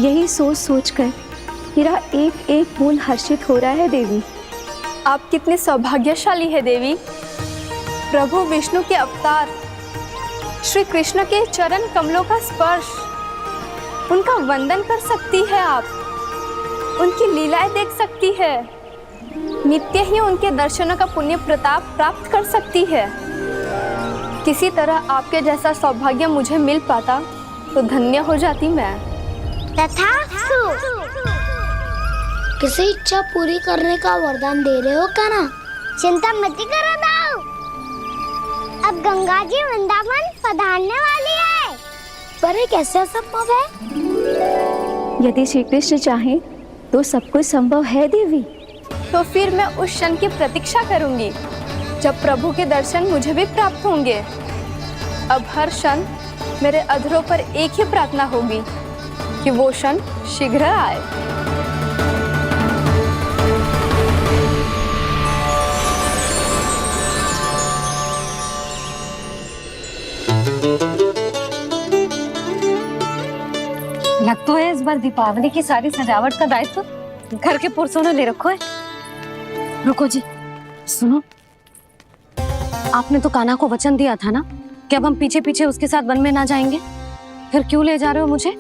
यही सोच सोचकर मेरा एक एक मूल हर्षित हो रहा है देवी। आप कितने सौभाग्यशाली है देवी। प्रभु विष्णु के अवतार श्री कृष्ण के चरण कमलों का स्पर्श, उनका वंदन कर सकती है आप, उनकी लीलाएं देख सकती है, नित्य ही उनके दर्शनों का पुण्य प्रताप प्राप्त कर सकती है। किसी तरह आपके जैसा सौभाग्य मुझे मिल पाता तो धन्य हो जाती मैं। तथास्तु। किसी इच्छा पूरी करने का वरदान दे रहे हो कान्हा? चिंता मत करो दाऊ, अब गंगा जी वृंदावन पधारने वाली है। पर ये कैसे संभव है? यदि श्री कृष्ण चाहे तो सब कुछ संभव है देवी। तो फिर मैं उस क्षण की प्रतीक्षा करूंगी जब प्रभु के दर्शन मुझे भी प्राप्त होंगे। अब हर क्षण मेरे अधरों पर एक ही प्रार्थना होगी कि वो क्षण शीघ्र आए। लग तो है इस बार दीपावली की सारी सजावट का दायित्व घर के पुरुषों ने ले रखो है। रुको जी, सुनो, आपने तो कान्हा को वचन दिया था ना कि अब हम पीछे पीछे उसके साथ वन में ना जाएंगे, फिर क्यों ले जा रहे हो मुझे?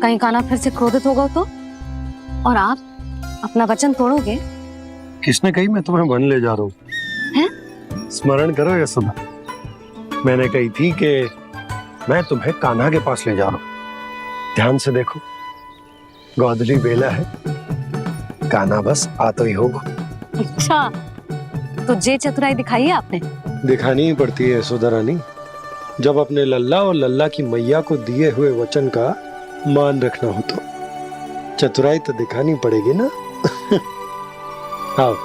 कहीं कान्हा फिर से क्रोधित होगा तो? और आप अपना वचन तोड़ोगे? किसने कही मैं तुम्हें वन ले जा रहा हूँ? स्मरण करो यशोदा, मैंने कही थी कि मैं तुम्हें कान्हा के पास ले जा रहा हूँ। ध्यान से देखो, गोधली बेला है, कान्हा बस आ तो ही होगा। अच्छा, तो जे चतुराई दिखाई है आपने? दिखानी ही पड़ती है यशोदा रानी, जब अपने लल्ला और लल्ला की मैया को दिए हुए वचन का मान रखना हो तो चतुराई तो दिखानी पड़ेगी ना। आओ।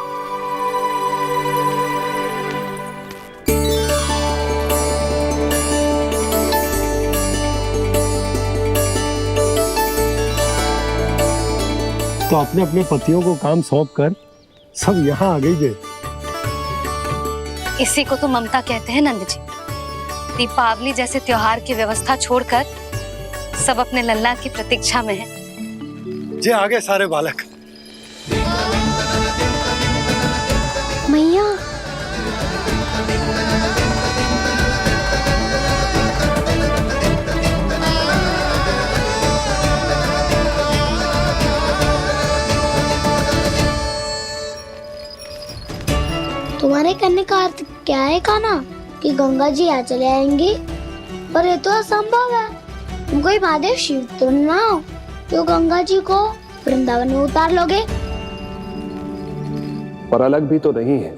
तो अपने अपने पतियों को काम सौंप कर सब यहाँ आ गई थे। इसी को तो ममता कहते हैं नंद जी। दीपावली जैसे त्योहार की व्यवस्था छोड़कर सब अपने लल्ला की प्रतीक्षा में हैं। जे आगे सारे बालक। मैया, तुम्हारे कहने का अर्थ क्या है कान्हा? कि गंगा जी यहाँ चले आएंगी? पर ये तो असंभव है। तुम कोई महादेव शिव तो ना हो तो गंगा जी को वृंदावन में उतार लोगे? पर अलग भी तो नहीं है,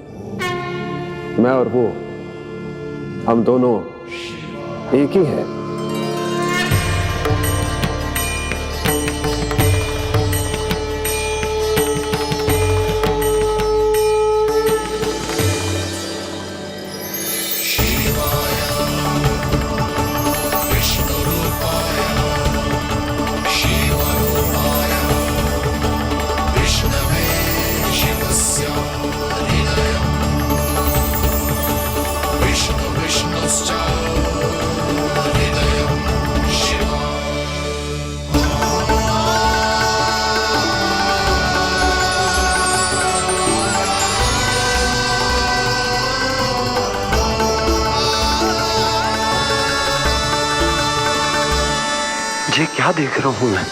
मैं और वो, हम दोनों एक ही हैं। ये क्या देख रहा हूँ मैं?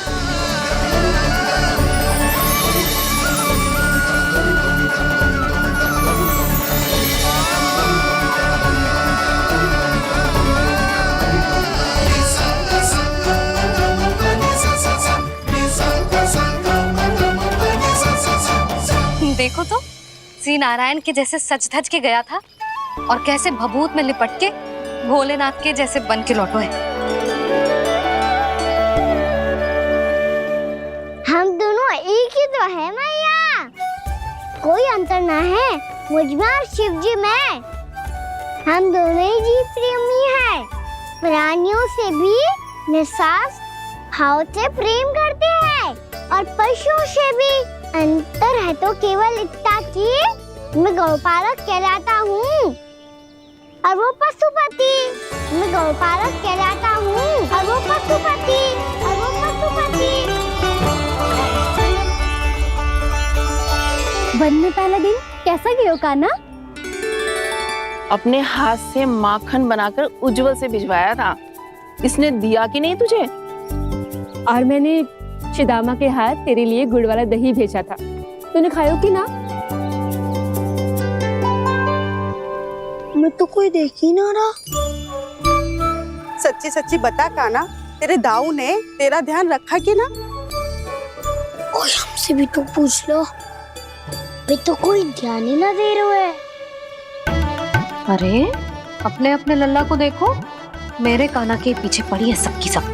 देखो तो, श्री नारायण के जैसे सच धज के गया था और कैसे भभूत में लिपट के भोलेनाथ के जैसे बन के लौटो है। हम दोनों एक ही तो है मैया, कोई अंतर ना है मुझ में और शिव जी में। हम दोनों ही जीव प्रेमी हैं, प्राणियों से भी निस्वार्थ भाव से प्रेम करते हैं और पशुओं से भी। अंतर है तो केवल इतना कि मैं गौपालक कहलाता हूँ और वो पशुपति। मैं गौपालक कहलाता हूँ और वो पशुपति। वन में पहला दिन कैसा गयो कान्हा? अपने हाथ से माखन बनाकर उज्जवल से भिजवाया था। इसने दिया कि नहीं तुझे? और मैंने शिदामा के हाथ तेरे लिए गुड़ वाला दही भेजा था, तूने खायो कि ना? मैं तो कोई देख ही ना रहा। सच्ची सच्ची बता कान्हा, तेरे दाऊ ने तेरा ध्यान रखा कि ना? कोई हमसे भी तो पूछ लो, वे तो कोई ध्यान ही ना दे रहे है। अरे अपने अपने लल्ला को देखो, मेरे कान्हा के पीछे पड़ी है सबकी सब।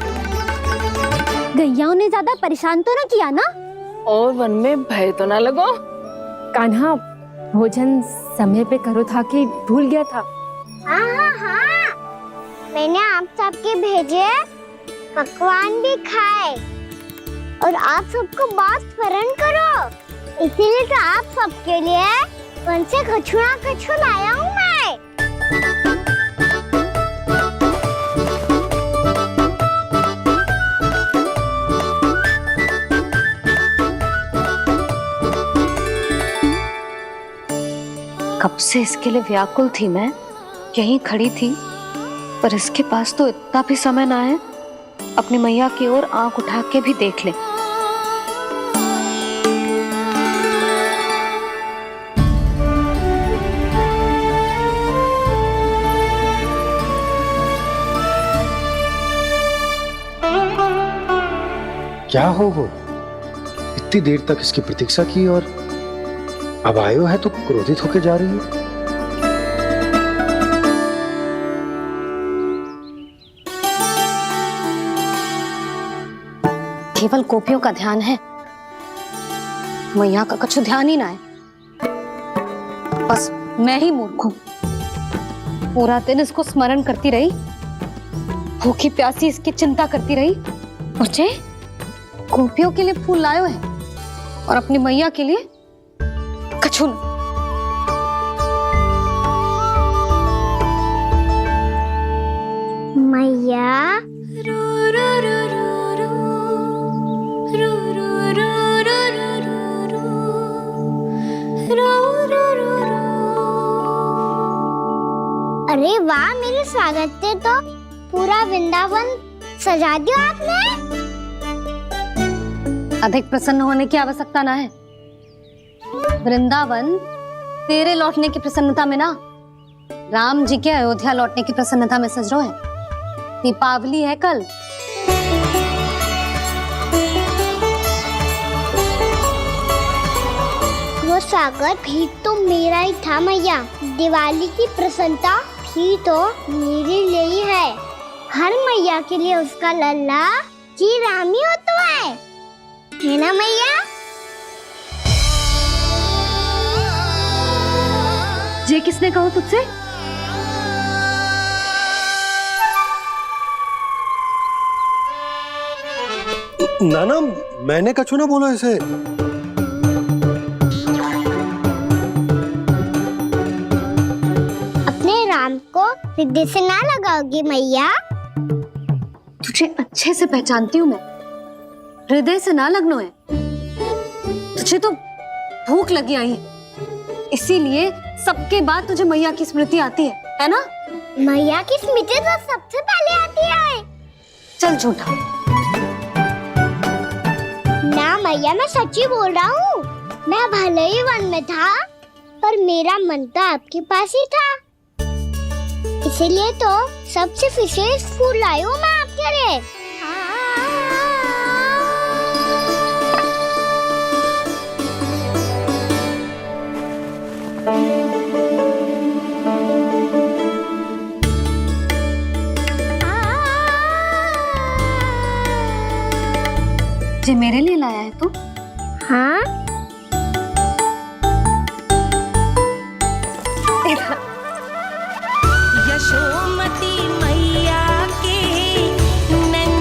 गैयाओं ने ज्यादा परेशान तो ना किया ना? और वन में भय तो ना लगो? कान्हा भोजन समय पे करो था कि भूल गया था? हाँ, मैंने आप सबके भेजे पकवान भी खाए और आप सबको बात स्मरण करो, इसीलिए तो आप सबके लिए वन से कछुआ लाया हूँ मैं। कब से इसके लिए व्याकुल थी मैं, यहीं खड़ी थी, पर इसके पास तो इतना भी समय ना है अपनी मैया की ओर आंख उठा के भी देख ले। क्या हो वो? इतनी देर तक इसकी प्रतीक्षा की और अब आयो है तो क्रोधित होके जा रही है। केवल गोपियों का ध्यान है, मैया का कछु ध्यान ही ना है। बस मैं ही मूर्ख हूं, पूरा दिन इसको स्मरण करती रही, भूखी प्यासी इसकी चिंता करती रही, और जे गोपियों के लिए फूल लायो है और अपनी मैया के लिए कछु न। मैया अरे वाह, मेरे स्वागत से तो पूरा वृंदावन सजा दिया आपने। अधिक प्रसन्न होने की आवश्यकता ना है। वृंदावन तेरे लौटने की प्रसन्नता में ना, राम जी के अयोध्या लौटने की प्रसन्नता में सज रहे हैं। दीपावली है कल। वो स्वागत भी तो मेरा ही था मैया। दिवाली की प्रसन्नता भी तो मेरे लिए ही है। हर मैया के लिए उसका लल्ला जी राम ही होता है ना मैया? ये किसने कहा तुझसे? नाना, मैंने कछु ना बोला इसे। अपने राम को हृदय से ना लगाओगी मैया? तुझे अच्छे से पहचानती हूँ मैं, हृदय से ना लगनो है। तुझे तो भूख लगी आई है, इसीलिए सबके बाद तुझे मैया की स्मृति आती है ना? मैया की स्मृति तो सबसे पहले आती है। चल झूठा। ना मैया, मैं सच्ची बोल रहा हूँ। मैं भले ही वन में था, पर मेरा मन तो आपके पास ही था, इसीलिए तो सबसे विशेष फूल लाई हूँ मैं आपके लिए। ये मेरे लिए लाया है तू? हाँ, यशोमती मैया के नैन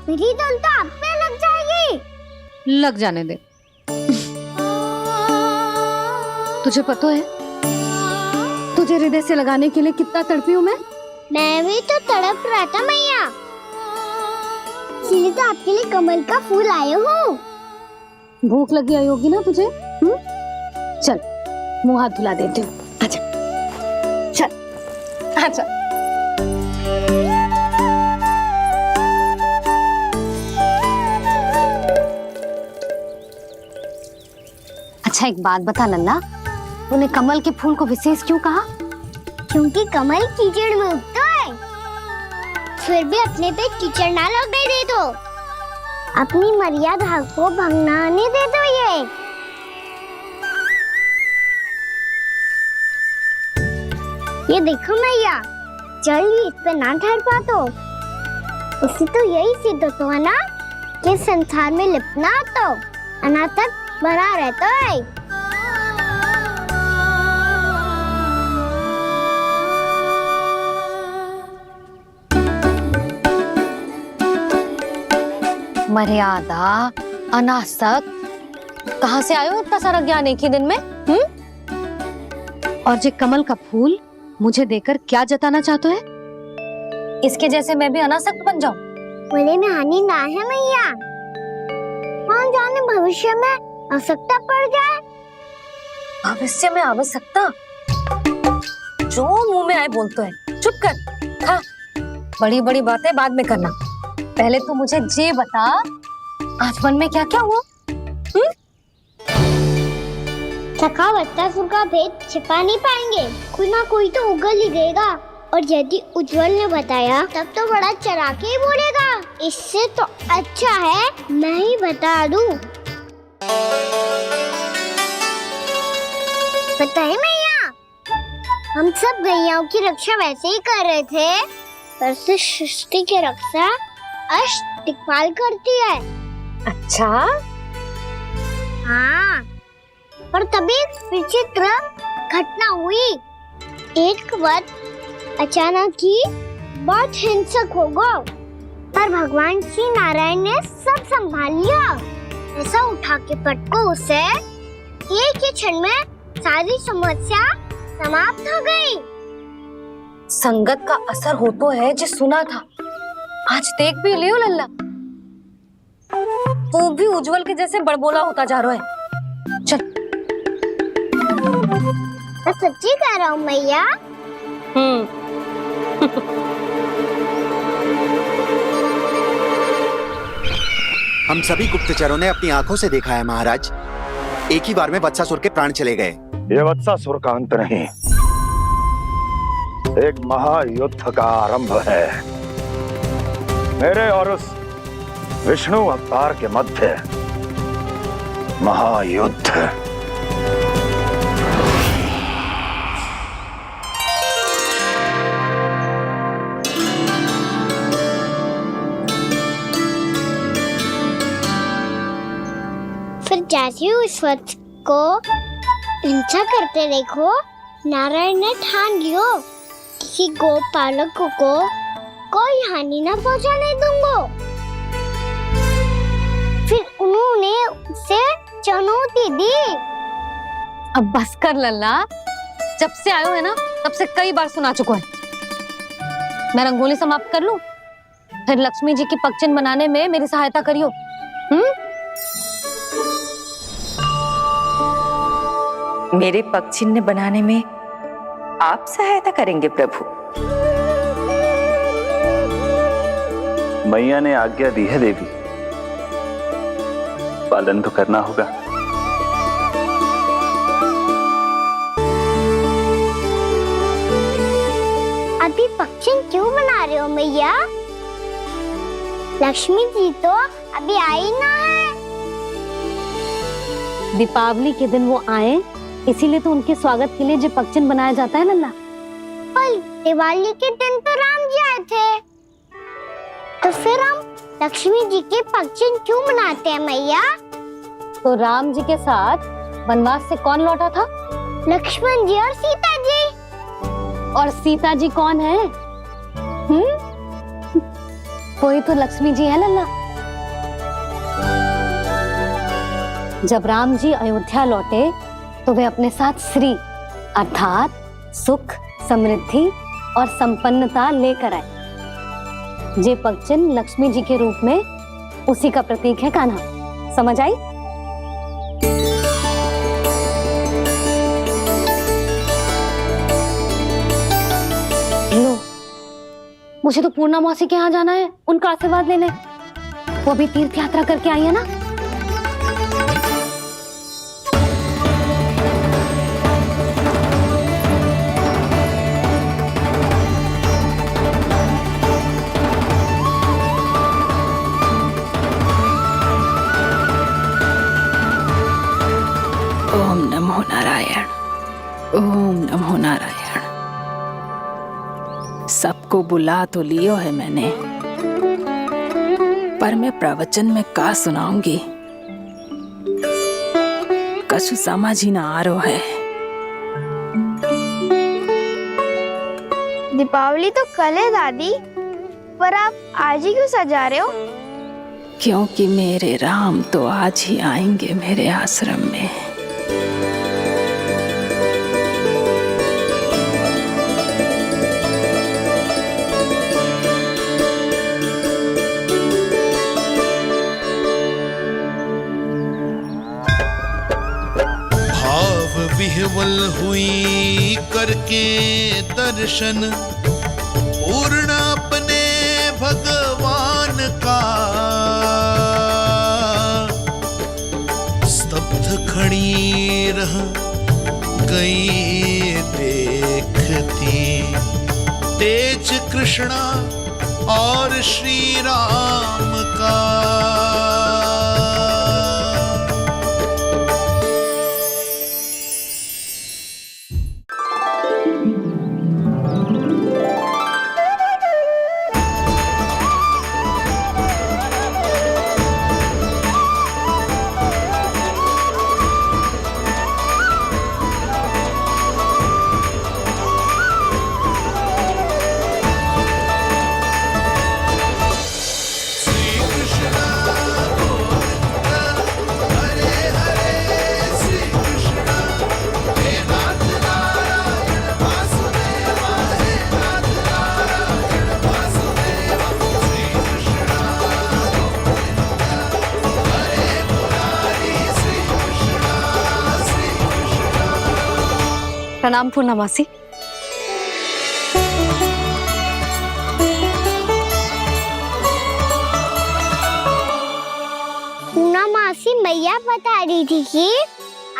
मेरी धुन तो आप पे लग जाएगी। लग जाने दे। तुझे पता है तुझे हृदय से लगाने के लिए कितना तड़पी हूँ मैं भी तो तड़प रहा था मैया, इसलिए तो आपके लिए कमल का फूल आए हूँ। भूख लगी आई होगी ना तुझे? चल मुंह हाथ धुला देती हूँ। आजा चल आजा। अच्छा एक बात बता लल्ला, तूने कमल के फूल को विशेष क्यों कहा? क्योंकि कमल कीचड़ में उगता है, फिर भी अपने पे कीचड़ ना लगने दे दो। अपनी मर्यादा को भंग ना आने दे दो। ये देखो मैया, जल ही इस पे ना ठहर पा तो उसी तो यही सिद्ध तो है ना कि संसार में लिपना तो अनाथक बना रहता है। मर्यादा, अनासक, कहाँ से आयो इतना सारा ज्ञान एक ही दिन में? और जे कमल का फूल मुझे देकर क्या जताना चाहते है? इसके जैसे मैं भी अनासक्त बन जाऊं? बोले में हानि ना है मैया, कौन जाने भविष्य में आवश्यकता पड़ जाए। भविष्य में आवश्यकता? जो मुंह में आए बोलते हैं, चुप कर। हाँ, बड़ी बड़ी बातें बाद में करना, पहले तू मुझे ये बता आज मन में क्या क्या हुआ? सखा बत्तासुर का भेद छिपा नहीं पाएंगे, कोई ना कोई तो उगल ही गएगा। और यदि उज्जवल ने बताया तब तो बड़ा चला के ही बोलेगा, इससे तो अच्छा है मैं ही बता दूं। पता है मैया, हम सब गैयाओं की रक्षा वैसे ही कर रहे थे, पर से सृष्टि की रक्षा अष्ट दिक्पाल करती है। अच्छा हाँ, पर तभी विचित्र घटना हुई। एक बार अचानक ही बहुत हिंसक हो गया, पर भगवान श्री नारायण ने सब संभाल लिया। ऐसा उठा के पटको उसे, एक ही क्षण में सारी समस्या समाप्त हो गई। संगत का असर हो तो है जो सुना था, आज देख भी लियो लल्ला, तू भी उज्जवल के जैसे बड़बोला होता जा रहा है। चल मैं सच्ची कह रहा हूँ मैया। हम सभी गुप्तचरों ने अपनी आंखों से देखा है महाराज, एक ही बार में वत्सासुर के प्राण चले गए। ये वत्सासुर का अंत नहीं, एक महायुद्ध का आरंभ है। मेरे और उस विष्णु अवतार के मध्य महायुद्ध। फिर जैसे ही उस वत्स को हिंसा करते देखो, नारायण ने ठान लियो किसी गोपालक को कोई हानि न पहुंचाने दूंगा। फिर उन्होंने उसे चुनौती दी। अब बस कर लल्ला, जब से आयो है ना तब से कई बार सुना चुका है। मैं रंगोली समाप्त कर लूं, फिर लक्ष्मी जी की पगचिन बनाने में मेरी सहायता करियो। मेरे पगचिन्ह बनाने में आप सहायता करेंगे प्रभु? मैया ने आज्ञा दी है देवी, पालन तो करना होगा। अभी पक्षी क्यों बना रहे हो मैया? लक्ष्मी जी तो अभी आई ना है। दीपावली के दिन वो आए, इसीलिए तो उनके स्वागत के लिए जो पगचिन बनाया जाता है लल्ला। पर दिवाली के दिन तो राम जी आए थे, तो फिर हम लक्ष्मी जी के पगचिन क्यों बनाते हैं मैया? तो राम जी के साथ वनवास से कौन लौटा था? लक्ष्मण जी और सीता जी। और सीता जी कौन है? कोई तो लक्ष्मी जी है लल्ला। जब राम जी अयोध्या लौटे तो वे अपने साथ श्री अर्थात सुख, समृद्धि और संपन्नता लेकर आए। जे पगचिन्ह लक्ष्मी जी के रूप में उसी का प्रतीक है कान्हा। समझ आई? लो, मुझे तो पूर्णा मौसी के यहाँ जाना है उनका आशीर्वाद लेने। वो भी तीर्थ यात्रा करके आई है ना। ओम नमो नारायण, ओम नमो नारायण। सबको बुला तो लियो है मैंने, पर मैं प्रवचन में का सुनाऊंगी, कछु समझ ही ना आ रहा है। दीपावली तो कल है दादी, पर आप आज ही क्यों सजा रहे हो? क्योंकि मेरे राम तो आज ही आएंगे मेरे आश्रम में। विह्वल हुई करके दर्शन, पूर्ण अपने भगवान का, स्तब्ध खड़ी रह गई देखती तेज कृष्णा और श्री राम का। प्रणाम पूर्णा मौसी। पूर्णा मौसी मैया बता रही थी कि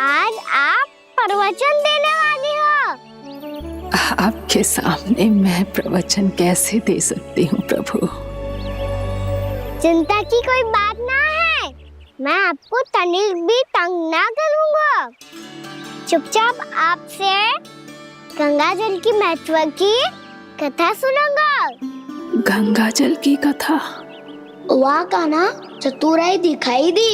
आज आप प्रवचन देने वाली हो। आपके सामने मैं प्रवचन कैसे दे सकती हूँ प्रभु? चिंता की कोई बात ना है, मैं आपको तनिक भी तंग ना करूँगा। चुपचाप आपसे गंगा जल की महत्व की कथा सुनूंगा। गंगा जल की कथा? वाह कान्हा, चतुराई दिखाई दी।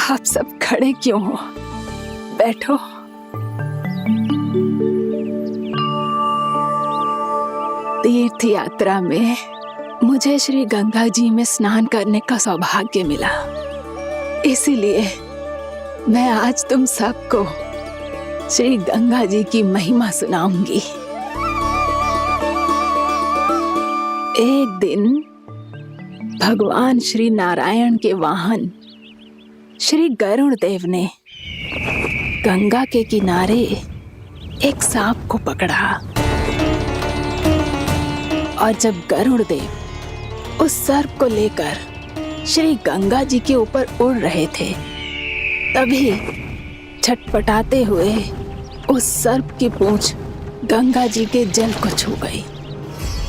आप सब खड़े क्यों हो? बैठो। तीर्थ यात्रा में मुझे श्री गंगा जी में स्नान करने का सौभाग्य मिला, इसीलिए मैं आज तुम सबको श्री गंगा जी की महिमा सुनाऊंगी। एक दिन भगवान श्री नारायण के वाहन श्री गरुड़ देव ने गंगा के किनारे एक सांप को पकड़ा, और जब गरुड़ देव उस सर्प को लेकर श्री गंगा जी के ऊपर उड़ रहे थे, तभी छटपटाते हुए उस सर्प की पूंछ गंगा जी के जल को छू गई,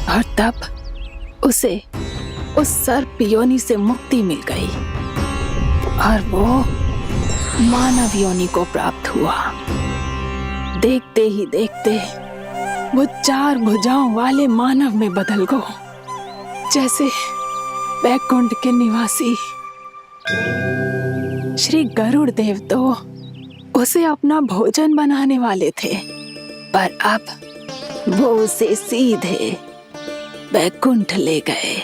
और तब उसे उस सर्प योनि से मुक्ति मिल गई और वो मानव योनि को प्राप्त हुआ। देखते ही देखते वो 4 भुजाओं वाले मानव में बदल गया, जैसे वैकुंठ के निवासी। श्री गरुड़ देव तो उसे अपना भोजन बनाने वाले थे, पर अब वो उसे सीधे बैकुंठ ले गए।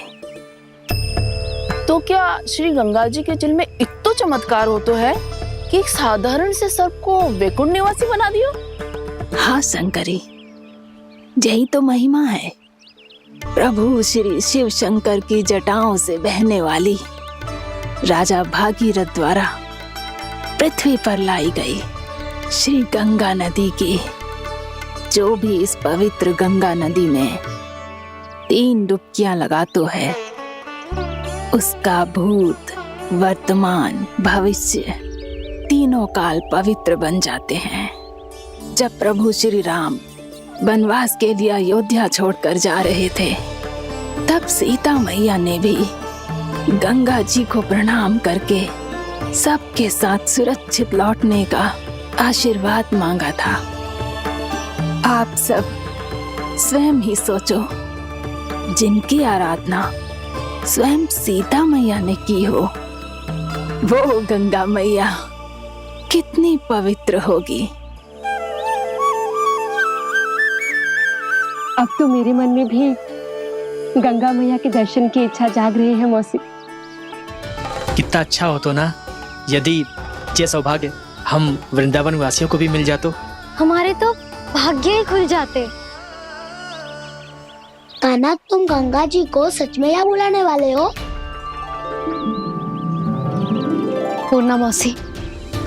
तो क्या श्री गंगा जी के जल में इतना चमत्कार हो तो है कि एक साधारण से सर्प को वैकुंठ निवासी बना दियो? हाँ शंकरी, यही तो महिमा है। प्रभु श्री शिव शंकर की जटाओं से बहने वाली राजा भागीरथ द्वारा पृथ्वी पर लाई गई श्री गंगा नदी की, जो भी इस पवित्र गंगा नदी में 3 डुबकियां लगातो है, उसका भूत, वर्तमान, भविष्य तीनों काल पवित्र बन जाते हैं। जब प्रभु श्री राम वनवास के लिए अयोध्या छोड़कर जा रहे थे, तब सीता मैया ने भी गंगा जी को प्रणाम करके सबके साथ सुरक्षित लौटने का आशीर्वाद मांगा था। आप सब स्वयं ही सोचो, जिनकी आराधना स्वयं सीता मैया ने की हो, वो गंगा मैया कितनी पवित्र होगी। अब तो मेरे मन में भी गंगा मैया के दर्शन की इच्छा जाग रही है मौसी। कितना अच्छा हो तो ना यदि ये सौभाग्य हम वृंदावन वासियों को भी मिल जातो। हमारे तो भाग्य ही खुल जाते। कान्हा, तुम गंगा जी को सच में यहाँ बुलाने वाले हो? पूर्णा मौसी,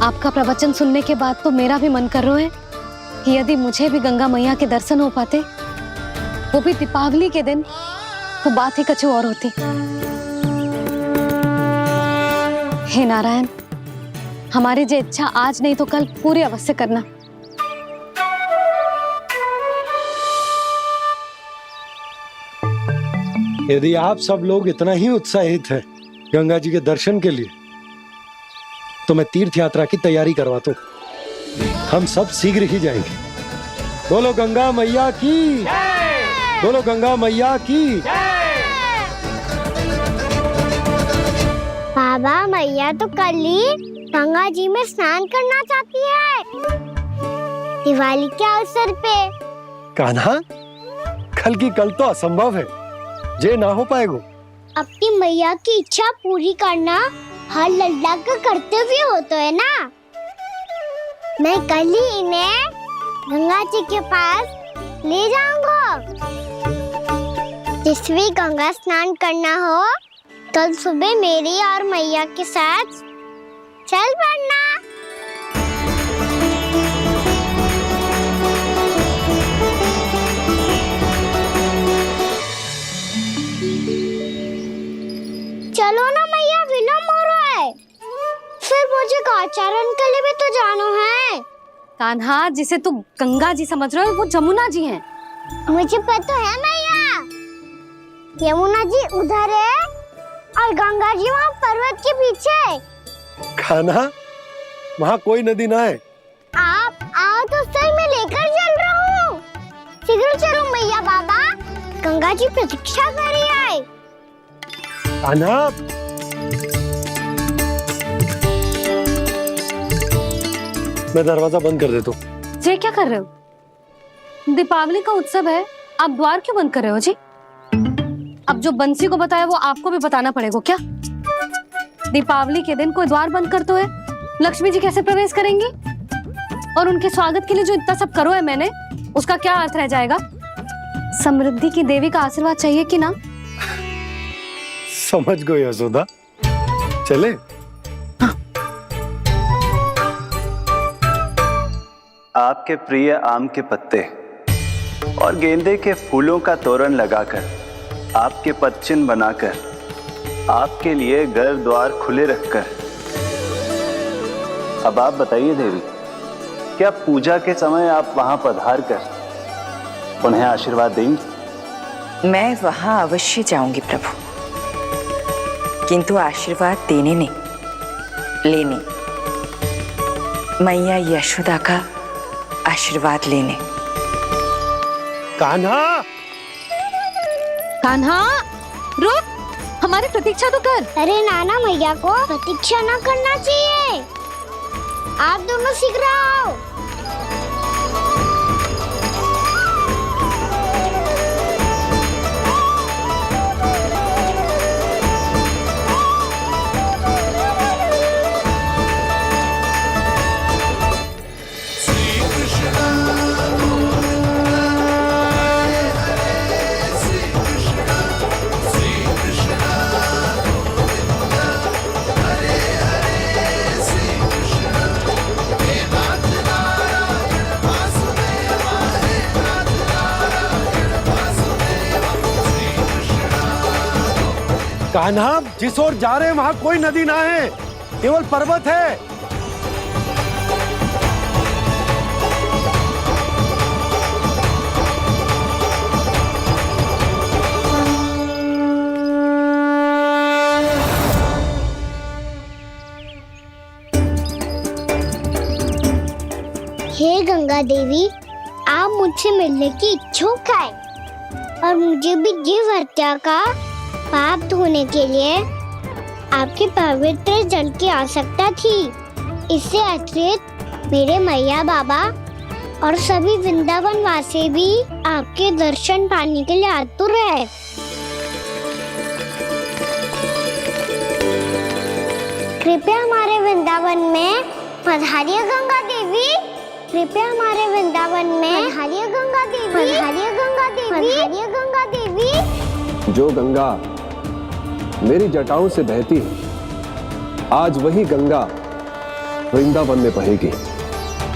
आपका प्रवचन सुनने के बाद तो मेरा भी मन कर रहा है कि यदि मुझे भी गंगा मैया के दर्शन हो पाते, वो भी दीपावली के दिन, तो बात ही कुछ और होती। हे नारायण, हमारी जो इच्छा आज नहीं तो कल पूरी अवश्य करना। यदि आप सब लोग इतना ही उत्साहित हैं गंगा जी के दर्शन के लिए, तो मैं तीर्थ यात्रा की तैयारी करवाता हूँ। हम सब शीघ्र ही जाएंगे। बोलो गंगा मैया की, बोलो गंगा मैया की। बाबा, मैया तो कल ही गंगा जी में स्नान करना चाहती है, दिवाली के अवसर पे। कान्हा, कल की कल तो असंभव है, जे ना हो पाएगा। अपनी मैया की इच्छा पूरी करना हर लल्ला का कर्तव्य होता है ना। मैं कल ही इन्हें गंगा जी के पास ले जाऊंगा। जिस भी गंगा स्नान करना हो, कल सुबह मेरी और मैया के साथ चल पड़ना। चलो ना मैया, विलम्ब हो रहा है। फिर मुझे आचरण के लिए भी तो जाना है। कान्हा, जिसे तू गंगा जी समझ रहे हो, वो जमुना जी हैं। मुझे पता है मैया, यमुना जी उधर है और गंगा जी वहाँ पर्वत के पीछे। कान्हा, वहाँ कोई नदी ना है। आप आओ तो सही, मैं लेकर चल रहा हूँ। शीघ्र चलो मैया। बाबा, गंगा जी प्रतीक्षा कर रही है। कान्हा, मैं दरवाजा बंद कर देता हूँ। ये क्या कर रहे हो? दीपावली का उत्सव है, आप द्वार क्यों बंद कर रहे हो जी? अब जो बंसी को बताया वो आपको भी बताना पड़ेगा क्या? दीपावली के दिन कोई द्वार बंद कर तो है, लक्ष्मी जी कैसे प्रवेश करेंगी? और उनके स्वागत के लिए जो इतना सब करो है मैंने, उसका क्या अर्थ रह जाएगा? समृद्धि की देवी का आशीर्वाद चाहिए कि ना? समझ गई यशोदा, चले। आपके प्रिय आम के पत्ते और गेंदे के फूलों का तोरण लगाकर, आपके पदचिन्ह बनाकर, आपके लिए घर द्वार खुले रखकर, अब आप बताइए देवी, क्या पूजा के समय आप वहां पधार कर उन्हें आशीर्वाद देंगी? मैं वहां अवश्य जाऊंगी प्रभु, किंतु आशीर्वाद देने नहीं, लेने, मैया यशोदा का आशीर्वाद लेने। कान्हा, कान्हा, रुक, हमारी प्रतीक्षा तो कर। अरे नाना, मैया को प्रतीक्षा ना करना चाहिए। आप दोनों शीघ्र आओ। कान्हा, जिस ओर जा रहे हैं वहां कोई नदी ना है, केवल पर्वत है। हे गंगा देवी, आप मुझसे मिलने की इच्छुक है और मुझे भी जीव हत्या का पाप धोने के लिए आपके पवित्र जल की आवश्यकता थी। इससे अतिरिक्त मेरे मैया बाबा और सभी वृंदावन वासी भी आपके दर्शन पाने के लिए आतुर है। कृपया हमारे वृंदावन में पधारिए गंगा देवी। कृपया हमारे वृंदावन में पधारिए गंगा देवी। पधारिए गंगा देवी। पधारिए गंगा देवी। जो गंगा मेरी जटाओं से बहती है, आज वही गंगा वृंदावन में बहेगी।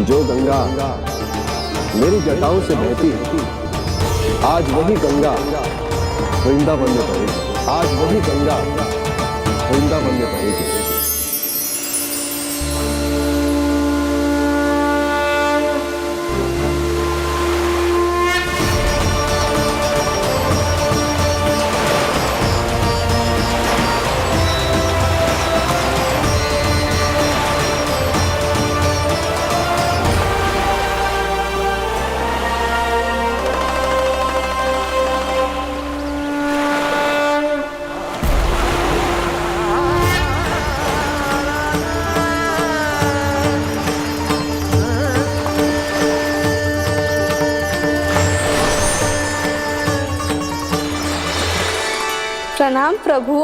जो गंगा मेरी जटाओं से बहती है, आज वही गंगा वृंदावन में बहेगी। आज वही गंगा वृंदावन में बहेगी। प्रणाम प्रभु।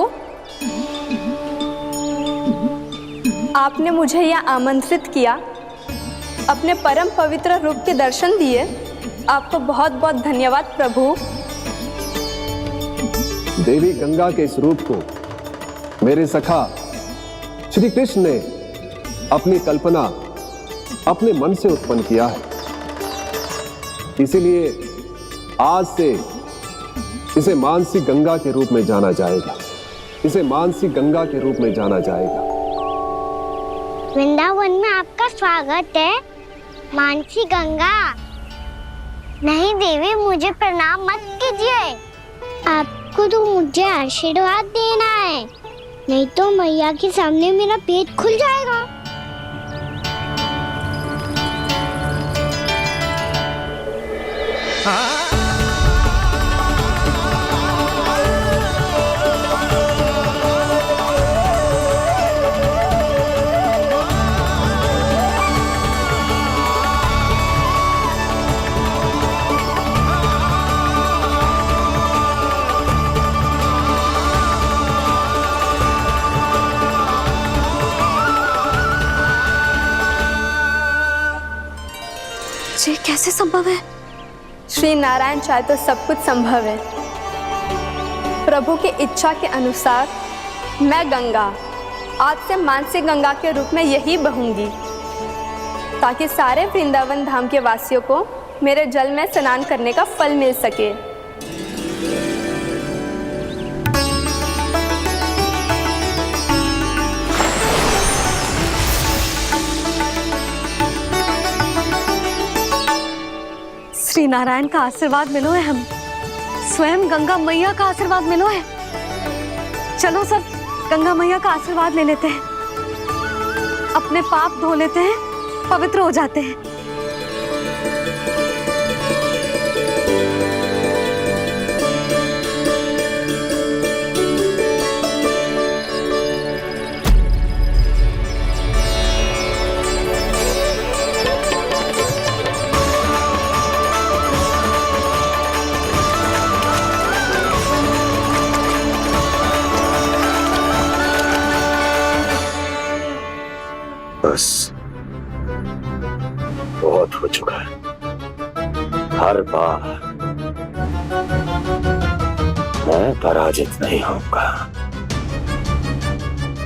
आपने मुझे यह आमंत्रित किया, अपने परम पवित्र रूप के दर्शन दिए। आपको बहुत बहुत धन्यवाद प्रभु। देवी गंगा के इस रूप को मेरे सखा श्री कृष्ण ने अपनी कल्पना अपने मन से उत्पन्न किया है। इसीलिए आज से इसे मानसी गंगा के रूप में जाना जाएगा। इसे मानसी गंगा के रूप में जाना जाएगा। वृंदावन में आपका स्वागत है मानसी गंगा। नहीं देवी, मुझे प्रणाम मत कीजिए। आपको तो मुझे आशीर्वाद देना है, नहीं तो मैया के सामने मेरा पेट खुल जाएगा। ये कैसे संभव है? श्री नारायण चाहे तो सब कुछ संभव है। प्रभु की इच्छा के अनुसार मैं गंगा आज से मानसी गंगा के रूप में यही बहूंगी, ताकि सारे वृंदावन धाम के वासियों को मेरे जल में स्नान करने का फल मिल सके। श्री नारायण का आशीर्वाद मिलो है, हम स्वयं गंगा मैया का आशीर्वाद मिलो है। चलो सब गंगा मैया का आशीर्वाद ले लेते हैं, अपने पाप धो लेते हैं, पवित्र हो जाते हैं। बस बहुत हो चुका है। हर बार मैं पराजित नहीं होऊंगा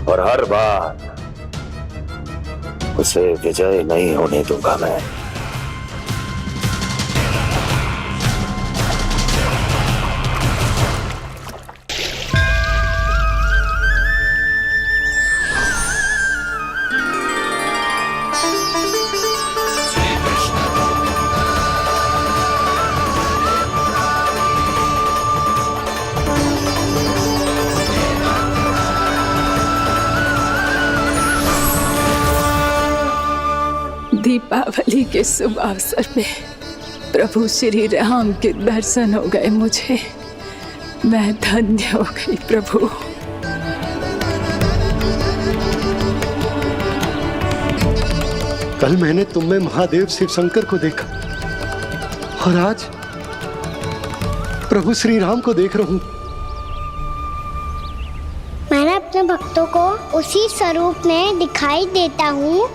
और हर बार उसे विजय नहीं होने दूंगा मैं। दीपावली के शुभ अवसर पे प्रभु श्री राम के दर्शन हो गए मुझे। मैं धन्य हो गई प्रभु। कल मैंने तुम में महादेव शिव शंकर को देखा और आज प्रभु श्री राम को देख रहा हूं। मैंने अपने भक्तों को उसी स्वरूप में दिखाई देता हूँ,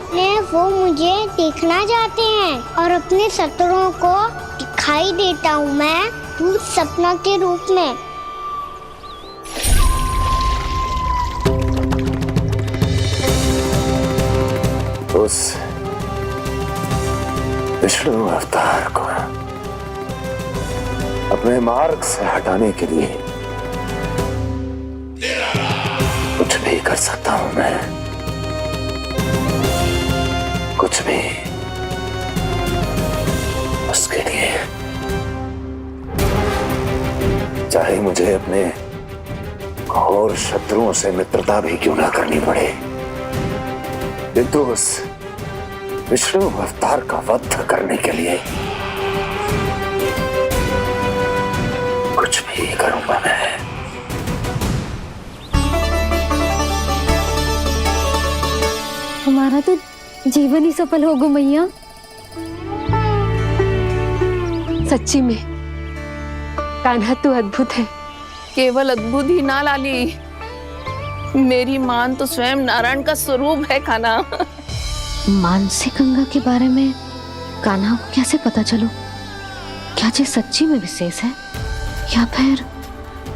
वो मुझे देखना चाहते हैं और अपने शत्रुओं को दिखाई देता हूँ मैं भूत सपना के रूप में। उस विष्णु अवतार को अपने मार्ग से हटाने के लिए कुछ भी कर सकता हूं मैं, कुछ भी। उसके लिए चाहे मुझे अपने घोर शत्रुओं से मित्रता भी क्यों ना करनी पड़े, किंतु उस विष्णु अवतार का वध करने के लिए कुछ भी करूंगा मैं। हमारा तो जीवन ही सफल होगा मैया। सच्ची में कान्हा तू अद्भुत है। केवल अद्भुत ही ना लाली, मेरी मान तो स्वयं नारायण का स्वरूप है कान्हा। मानसी गंगा के बारे में कान्हा को कैसे पता चलो? क्या ये सच्ची में विशेष है या फिर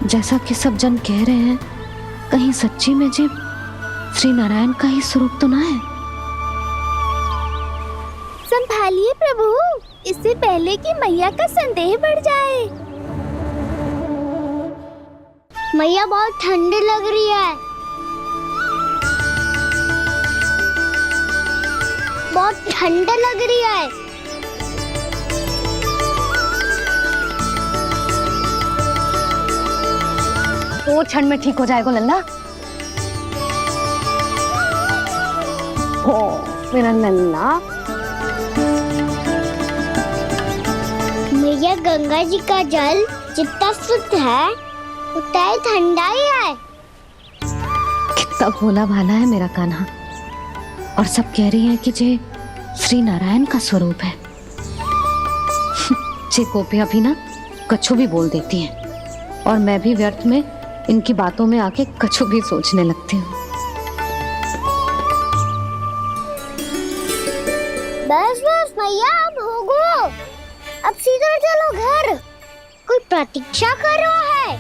जैसा कि सब जन कह रहे हैं कहीं सच्ची में जी श्री नारायण का ही स्वरूप तो ना है? संभालिए प्रभु, इससे पहले कि मैया का संदेह बढ़ जाए। मैया बहुत ठंडी लग रही है, बहुत ठंडा लग रही है। तो क्षण में ठीक हो जाएगा लल्ला। हो मेरा लल्ला। मैया गंगा जी का जल जितना शुद्ध है उतना ही ठंडा ही है। कितना भोला भाला है मेरा कान्हा। और सब कह रही हैं कि ये श्री नारायण का स्वरूप है। जे गोपियां भी ना कछु भी बोल देती हैं और मैं भी व्यर्थ में इनकी बातों में आके कछु भी सोचने लगती हूँ। बस बस मैया, अब होगो, अब सीधा चलो घर। कोई प्रतीक्षा कर रहा है।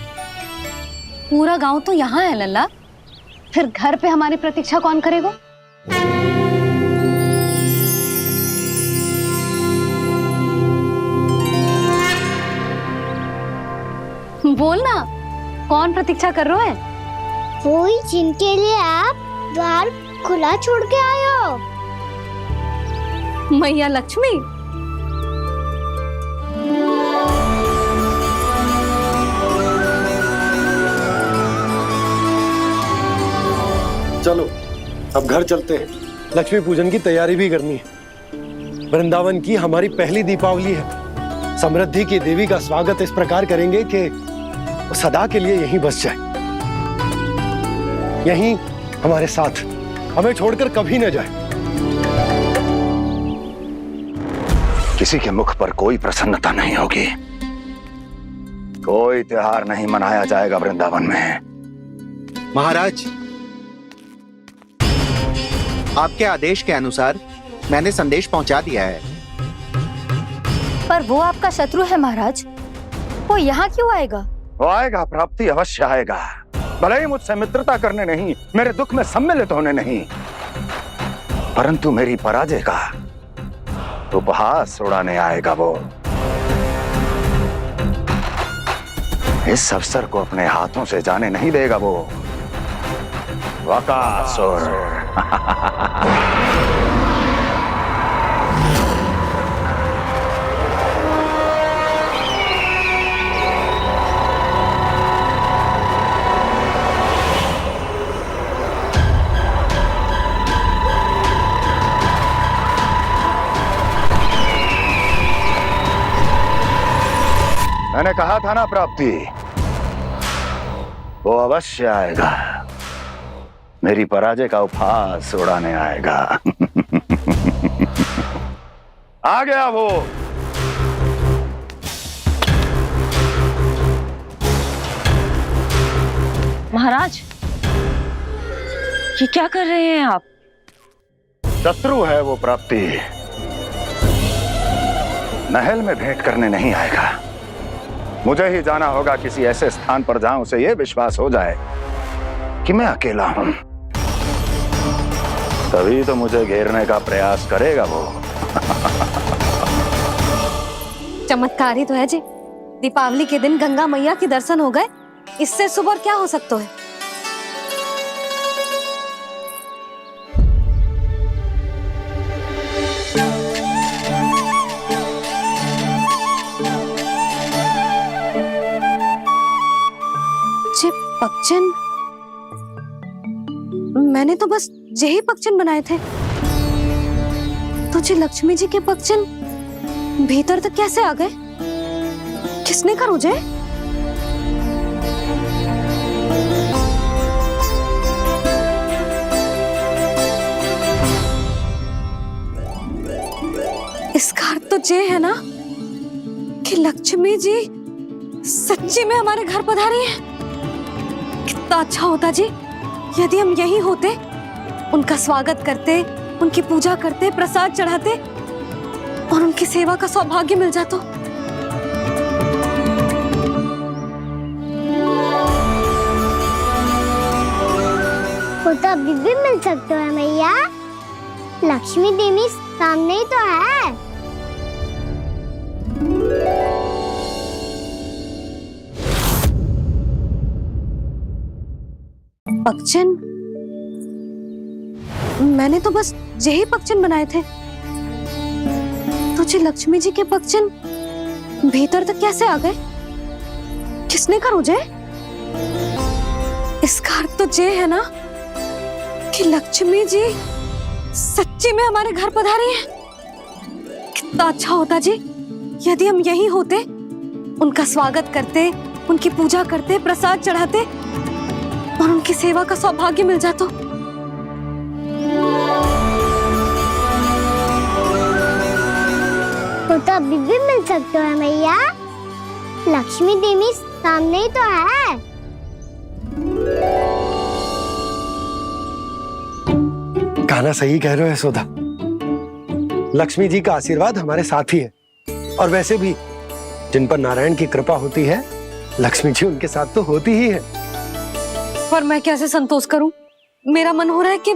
पूरा गांव तो यहाँ है लल्ला, फिर घर पे हमारी प्रतीक्षा कौन करेगा? बोल ना, कौन प्रतीक्षा कर रहा है? वही जिनके लिए आप द्वार खुला छोड़ के आए हो। मैया लक्ष्मी। चलो अब घर चलते हैं, लक्ष्मी पूजन की तैयारी भी करनी है। वृंदावन की हमारी पहली दीपावली है। समृद्धि की देवी का स्वागत इस प्रकार करेंगे कि वो सदा के लिए यहीं बस जाए, यहीं हमारे साथ, हमें छोड़कर कभी न जाए। किसी के मुख पर कोई प्रसन्नता नहीं होगी, कोई त्योहार नहीं मनाया जाएगा वृंदावन में। महाराज, आपके आदेश के अनुसार मैंने संदेश पहुंचा दिया है। पर वो आपका शत्रु है महाराज, वो यहाँ क्यों आएगा? वो आएगा, प्राप्ति अवश्य आएगा। भले ही मुझसे मित्रता करने नहीं, मेरे दुख में सम्मिलित होने नहीं, परंतु मेरी पराजय का उपहास उड़ाने आएगा वो। इस अवसर को अपने हाथों से जाने नहीं देगा वो वकासुर। मैंने कहा था ना प्राप्ति, वो अवश्य आएगा, मेरी पराजय का उपहास उड़ाने आएगा। आ गया वो। महाराज, ये क्या कर रहे हैं आप? शत्रु है वो प्राप्ति, महल में भेंट करने नहीं आएगा। मुझे ही जाना होगा किसी ऐसे स्थान पर जहां उसे यह विश्वास हो जाए कि मैं अकेला हूं, तभी तो मुझे घेरने का प्रयास करेगा वो। चमत्कार ही तो है जी, दीपावली के दिन गंगा मैया के दर्शन हो गए, इससे शुभ और क्या हो सकता है। पक्षन, मैंने तो बस यही पक्षन बनाए थे, तो जी लक्ष्मी जी के पक्षन भीतर तक कैसे आ गए? किसने कर मुझे? इसका अर्थ तो ये है ना कि लक्ष्मी जी सच्ची में हमारे घर पधारी है। कितना अच्छा होता जी यदि हम यही होते, उनका स्वागत करते, उनकी पूजा करते, प्रसाद चढ़ाते और उनकी सेवा का सौभाग्य मिल जाता। वो तो अभी भी मिल सकते हैं मैया, लक्ष्मी देवी सामने ही तो है। पक्षन, मैंने तो बस यही पक्षन बनाए थे, तो जी लक्ष्मी जी के पक्षन भीतर तक कैसे आ गए? किसने कर मुझे? इसका अर्थ तो ये है ना कि लक्ष्मी जी सच्ची में हमारे घर पधारी है। कितना अच्छा होता जी यदि हम यही होते, उनका स्वागत करते, उनकी पूजा करते, प्रसाद चढ़ाते और उनकी सेवा का सौभाग्य मिल जाता। वो तो अभी भी मिल सकते हैं मैया, लक्ष्मी देवी सामने ही तो है। कान्हा सही कह रहे हो यशोदा, लक्ष्मी जी का आशीर्वाद हमारे साथ ही है, और वैसे भी जिन पर नारायण की कृपा होती है, लक्ष्मी जी उनके साथ तो होती ही है। पर मैं कैसे संतोष करूं? मेरा मन हो रहा है कि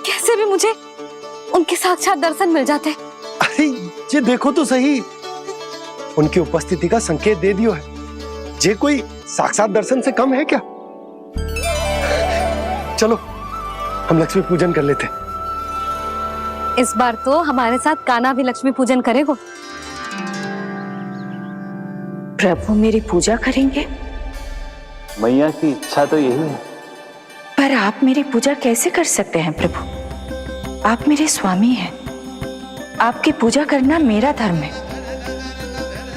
कैसे भी मुझे उनके साक्षात दर्शन मिल जाते। अरे ये देखो तो सही, उनकी उपस्थिति का संकेत दे दियो है। ये कोई साक्षात दर्शन से कम है क्या? चलो हम लक्ष्मी पूजन कर लेते। इस बार तो हमारे साथ कान्हा भी लक्ष्मी पूजन करेगा। प्रभु मेरी पूजा करेंगे? मैया की इच्छा तो यही है। पर आप मेरी पूजा कैसे कर सकते हैं प्रभु? आप मेरे स्वामी हैं, आपकी पूजा करना मेरा धर्म है।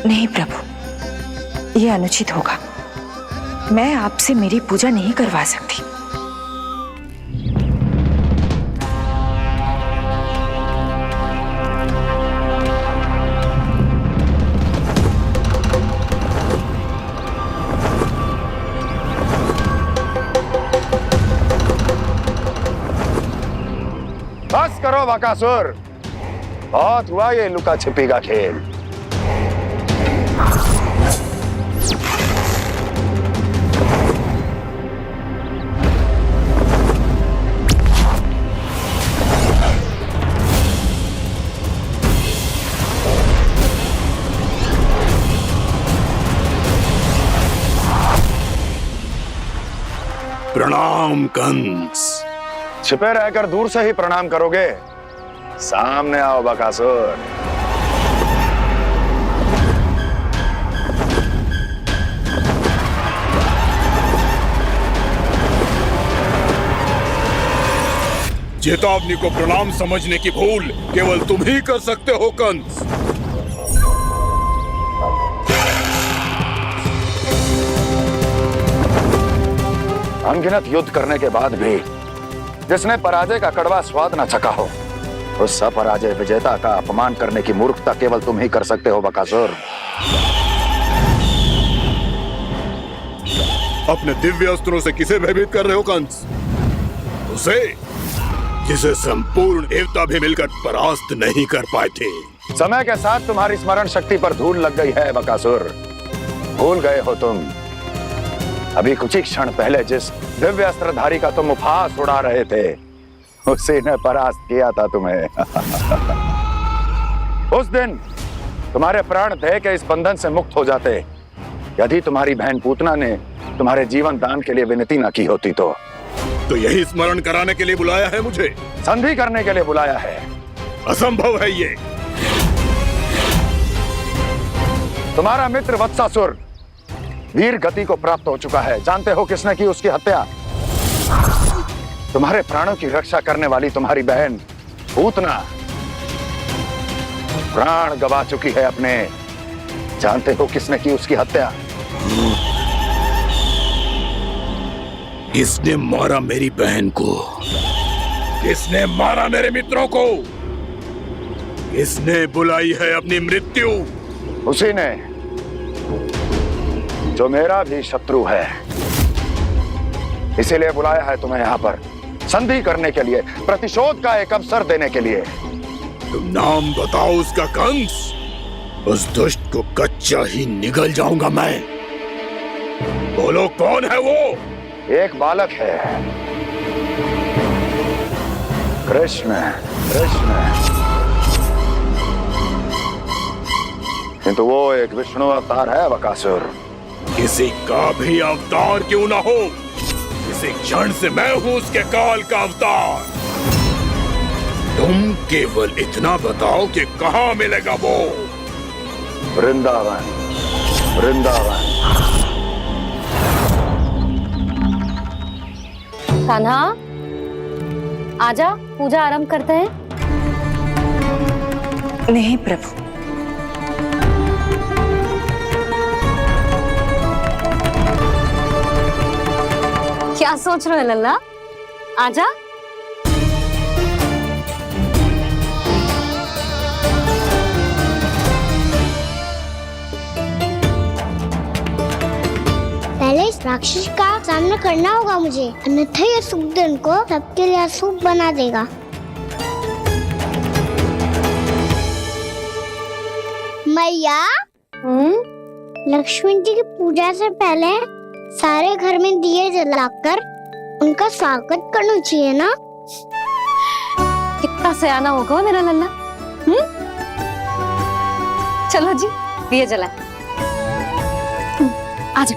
नहीं प्रभु, यह अनुचित होगा। मैं आपसे मेरी पूजा नहीं करवा सकती। बस करो बकासुर, बहुत हुआ ये लुका छिपी का खेल। प्रणाम कंस। छिपे रहकर दूर से ही प्रणाम करोगे? सामने आओ बकासुर। चेतावनी को प्रणाम समझने की भूल केवल तुम ही कर सकते हो कंस। अनगिनत युद्ध करने के बाद भी जिसने पराजय का कड़वा स्वाद न चखा हो, उस अपराजय विजेता का अपमान करने की मूर्खता केवल तुम ही कर सकते हो बकासुर। अपने दिव्य अस्त्रों से किसे भयभीत कर रहे हो कंस? उसे जिसे संपूर्ण देवता भी मिलकर परास्त नहीं कर पाए थे। समय के साथ तुम्हारी स्मरण शक्ति पर धूल लग गई है बकासुर। भूल गए हो तुम अभी कुछ ही क्षण पहले जिस दिव्य अस्त्रधारी का तुम उपहास उड़ा रहे थे, उसी ने परास्त किया था तुम्हें। उस दिन तुम्हारे प्राण देह के इस बंधन से मुक्त हो जाते यदि तुम्हारी बहन पूतना ने तुम्हारे जीवन दान के लिए विनती न की होती तो यही स्मरण कराने के लिए बुलाया है मुझे? संधि करने के लिए बुलाया है। असंभव है ये। तुम्हारा मित्र वत्सासुर वीर गति को प्राप्त हो चुका है। जानते हो किसने की उसकी हत्या? तुम्हारे प्राणों की रक्षा करने वाली तुम्हारी बहन पूतना प्राण गवा चुकी है अपने। जानते हो किसने की उसकी हत्या? किसने मारा मेरी बहन को? किसने मारा मेरे मित्रों को? किसने बुलाई है अपनी मृत्यु? उसी ने जो मेरा भी शत्रु है। इसीलिए बुलाया है तुम्हें यहाँ पर संधि करने के लिए, प्रतिशोध का एक अवसर देने के लिए। तुम नाम बताओ उसका कंस। उस दुष्ट को कच्चा ही निगल जाऊंगा मैं। बोलो कौन है वो? एक बालक है, कृष्ण। कृष्ण किंतु वो एक विष्णु अवतार है बकासुर। किसी का भी अवतार क्यों ना हो, इसी क्षण से मैं हूं उसके काल का अवतार। तुम केवल इतना बताओ कि कहां मिलेगा वो? वृंदावन। वृंदावन। कान्हा आजा, पूजा आरंभ करते हैं। नहीं प्रभु, क्या सोच रहे हो लल्ला? आजा। पहले इस राक्षस का सामना करना होगा मुझे, अन्यथा ये शुभ दिन को सबके लिए अशुभ बना देगा। मैया, लक्ष्मी जी की पूजा से पहले सारे घर में दिए जलाकर उनका स्वागत करना चाहिए ना? कितना सयाना होगा मेरा लल्ला। चलो जी, दिए जलाए। आजा।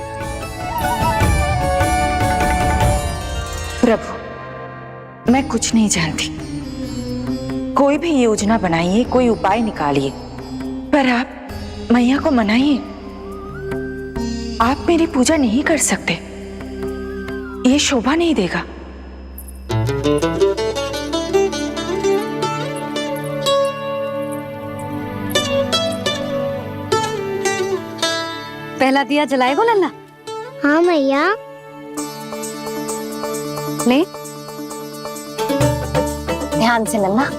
प्रभु, मैं कुछ नहीं जानती। कोई भी योजना बनाइए, कोई उपाय निकालिए, पर आप मैया को मनाइए। आप मेरी पूजा नहीं कर सकते, ये शोभा नहीं देगा। पहला दिया जलाएगो लल्ला? हाँ मैया। ले, ध्यान से लल्ला।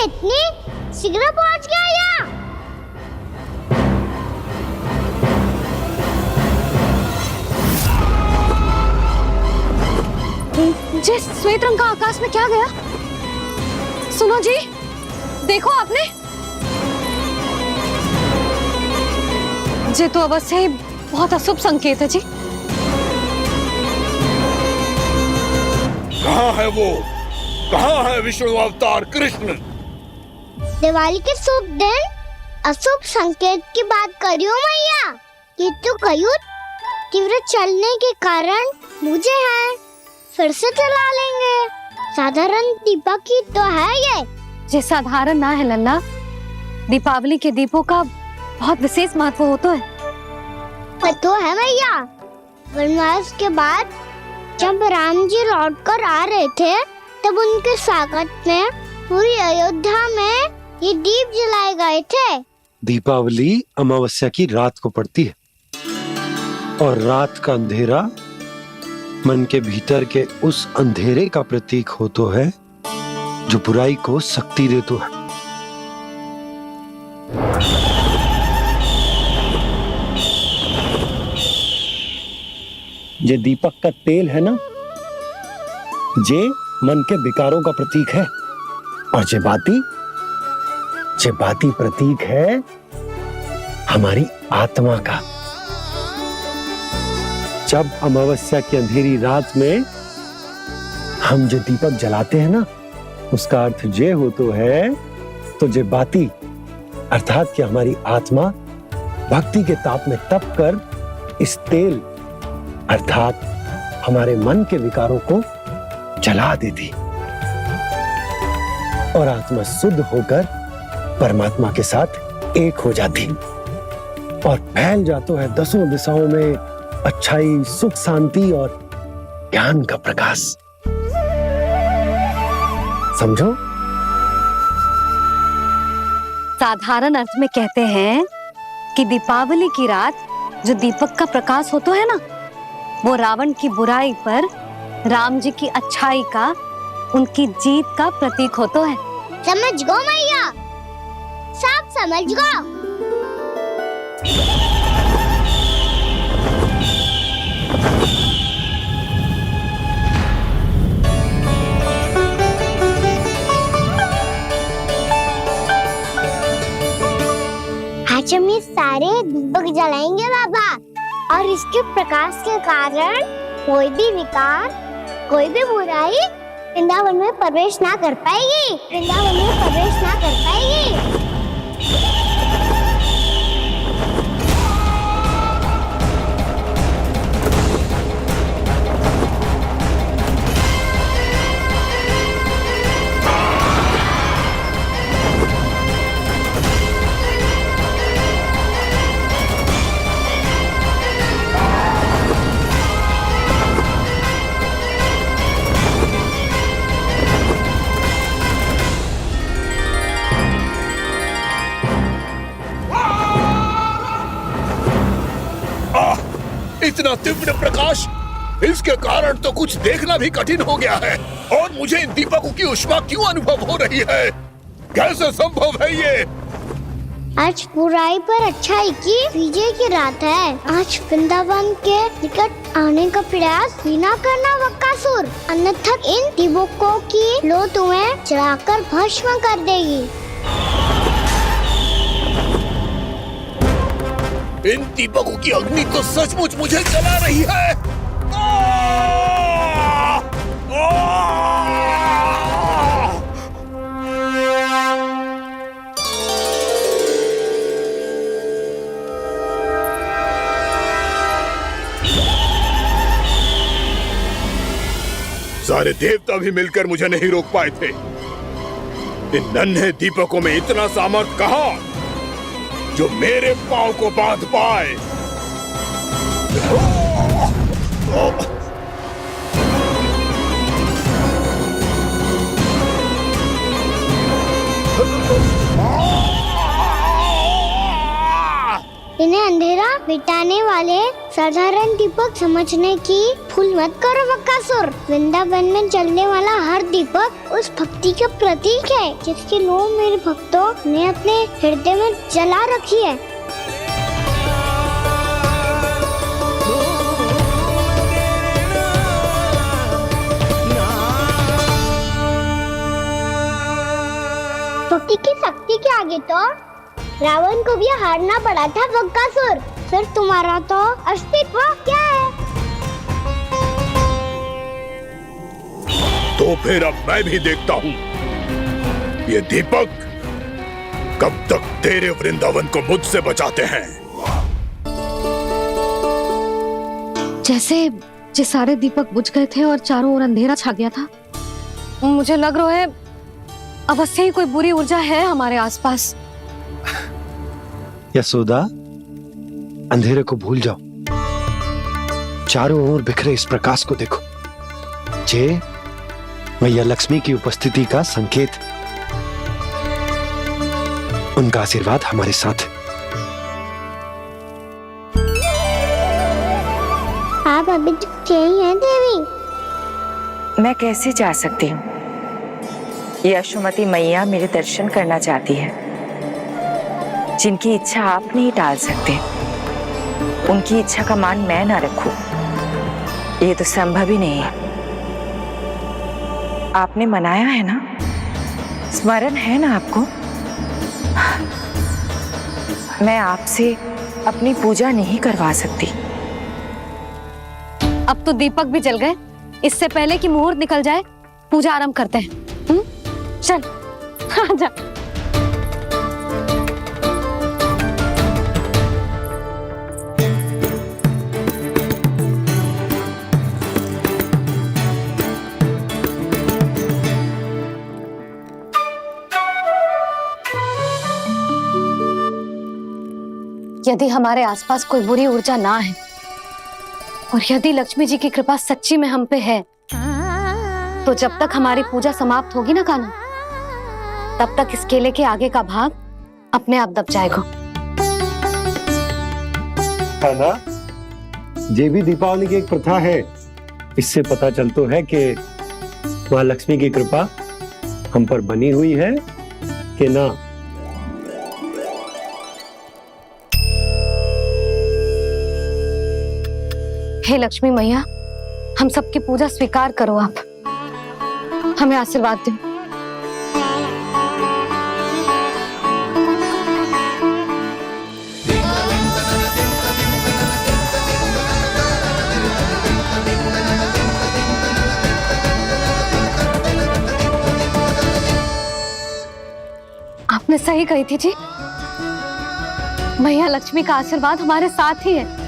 इतनी शीघ्र पहुंच गया यहाँ? जी श्वेत रंग का आकाश में क्या गया? सुनो जी, देखो आपने, ये तो अवश्य ही बहुत अशुभ संकेत है जी। कहाँ है वो? कहाँ है विष्णु अवतार कृष्ण? दिवाली के शुभ दिन अशुभ संकेत की बात कर रही हूँ मैया। ये तो कयूत तीव्र चलने के कारण मुझे है, फिर से चला लेंगे। साधारण दीपक ही तो है ये साधारण ना है लल्ला, दीपावली के दीपों का बहुत विशेष महत्व होता है। तो है मैया, वनवास के बाद जब राम जी लौट कर आ रहे थे तब उनके स्वागत में पूरी अयोध्या में ये दीप जलाए गए थे। दीपावली अमावस्या की रात को पड़ती है और रात का अंधेरा मन के भीतर के उस अंधेरे का प्रतीक हो तो है जो बुराई को शक्ति देता है। ये दीपक का तेल है ना, जे मन के विकारों का प्रतीक है, और जे बाती प्रतीक है हमारी आत्मा का। जब अमावस्या की अंधेरी रात में हम जो दीपक जलाते हैं ना, उसका अर्थ ये हो तो है, तो जे बाती अर्थात कि हमारी आत्मा भक्ति के ताप में तप कर इस तेल अर्थात हमारे मन के विकारों को जला देती और आत्मा शुद्ध होकर परमात्मा के साथ एक हो जाती और फैल जाता है दसों दिशाओं में अच्छाई, सुख, शांति और ज्ञान का प्रकाश। समझो? साधारण अर्थ में कहते हैं कि दीपावली की रात जो दीपक का प्रकाश होता है ना, वो रावण की बुराई पर राम जी की अच्छाई का, उनकी जीत का प्रतीक होता है। समझ गो मैया, सब समझ गो। आज हम ये सारे दीपक जलाएंगे बाबा, और इसके प्रकाश के कारण कोई भी विकार, कोई भी बुराई वृंदावन में प्रवेश ना कर पाएगी, वृंदावन में प्रवेश ना कर पाएगी। इतना तीव्र प्रकाश, इसके कारण तो कुछ देखना भी कठिन हो गया है। और मुझे इन दीपकों की ऊष्मा क्यों अनुभव हो रही है? कैसे संभव है ये? आज बुराई पर अच्छाई की विजय की रात है। आज वृंदावन के निकट आने का प्रयास भी ना करना बकासुर, अन्यथा इन दीपकों की लो तुम्हें जलाकर भस्म कर देगी। इन दीपकों की अग्नि तो सचमुच मुझे जला रही है। सारे देवता भी मिलकर मुझे नहीं रोक पाए थे। इन नन्हे दीपकों में इतना सामर्थ्य कहां जो मेरे पांव को बांध पाए। इन्हें अंधेरा मिटाने वाले साधारण दीपक समझने की भूल मत करो बकासुर। वृंदावन में जलने वाला हर दीपक उस भक्ति का प्रतीक है जिसकी लो मेरे भक्तों ने अपने हृदय में जला रखी है। भक्ति की शक्ति के आगे तो रावण को भी हारना पड़ा था बकासुर। फिर तुम्हारा तो अस्तित्व क्या है? तो फिर अब मैं भी देखता हूँ ये दीपक कब तक तेरे वृंदावन को मुझसे बचाते हैं। जैसे ये सारे दीपक बुझ गए थे और चारों ओर अंधेरा छा गया था, मुझे लग रहा है अवश्य ही कोई बुरी ऊर्जा है हमारे आसपास। यशोदा, अंधेरे को भूल जाओ, चारों ओर बिखरे इस प्रकाश को देखो। जे मैया लक्ष्मी की उपस्थिति का संकेत, उनका आशीर्वाद हमारे साथ है। आप अभी तक यही हैं देवी? मैं कैसे जा सकती हूँ? यशोमती मैया मेरे दर्शन करना चाहती है। जिनकी इच्छा आप नहीं टाल सकते, उनकी इच्छा का मान मैं ना रखूं, ये तो संभव ही नहीं है। आपने मनाया है ना, स्मरण है ना आपको? मैं आपसे अपनी पूजा नहीं करवा सकती। अब तो दीपक भी जल गए, इससे पहले कि मुहूर्त निकल जाए पूजा आरंभ करते हैं। चल आजा। यदि हमारे आसपास कोई बुरी ऊर्जा ना है और यदि लक्ष्मी जी की कृपा सच्ची में हम पे है, तो जब तक हमारी पूजा समाप्त होगी ना कान्हा, तब तक इस केले के आगे का भाग अपने आप दब जाएगा। कान्हा, ये भी दीपावली की एक प्रथा है। इससे पता चलता है कि माँ लक्ष्मी की कृपा हम पर बनी हुई है कि ना। हे लक्ष्मी मैया, हम सबकी पूजा स्वीकार करो, आप हमें आशीर्वाद दो। आपने सही कही थी जी, मैया लक्ष्मी का आशीर्वाद हमारे साथ ही है,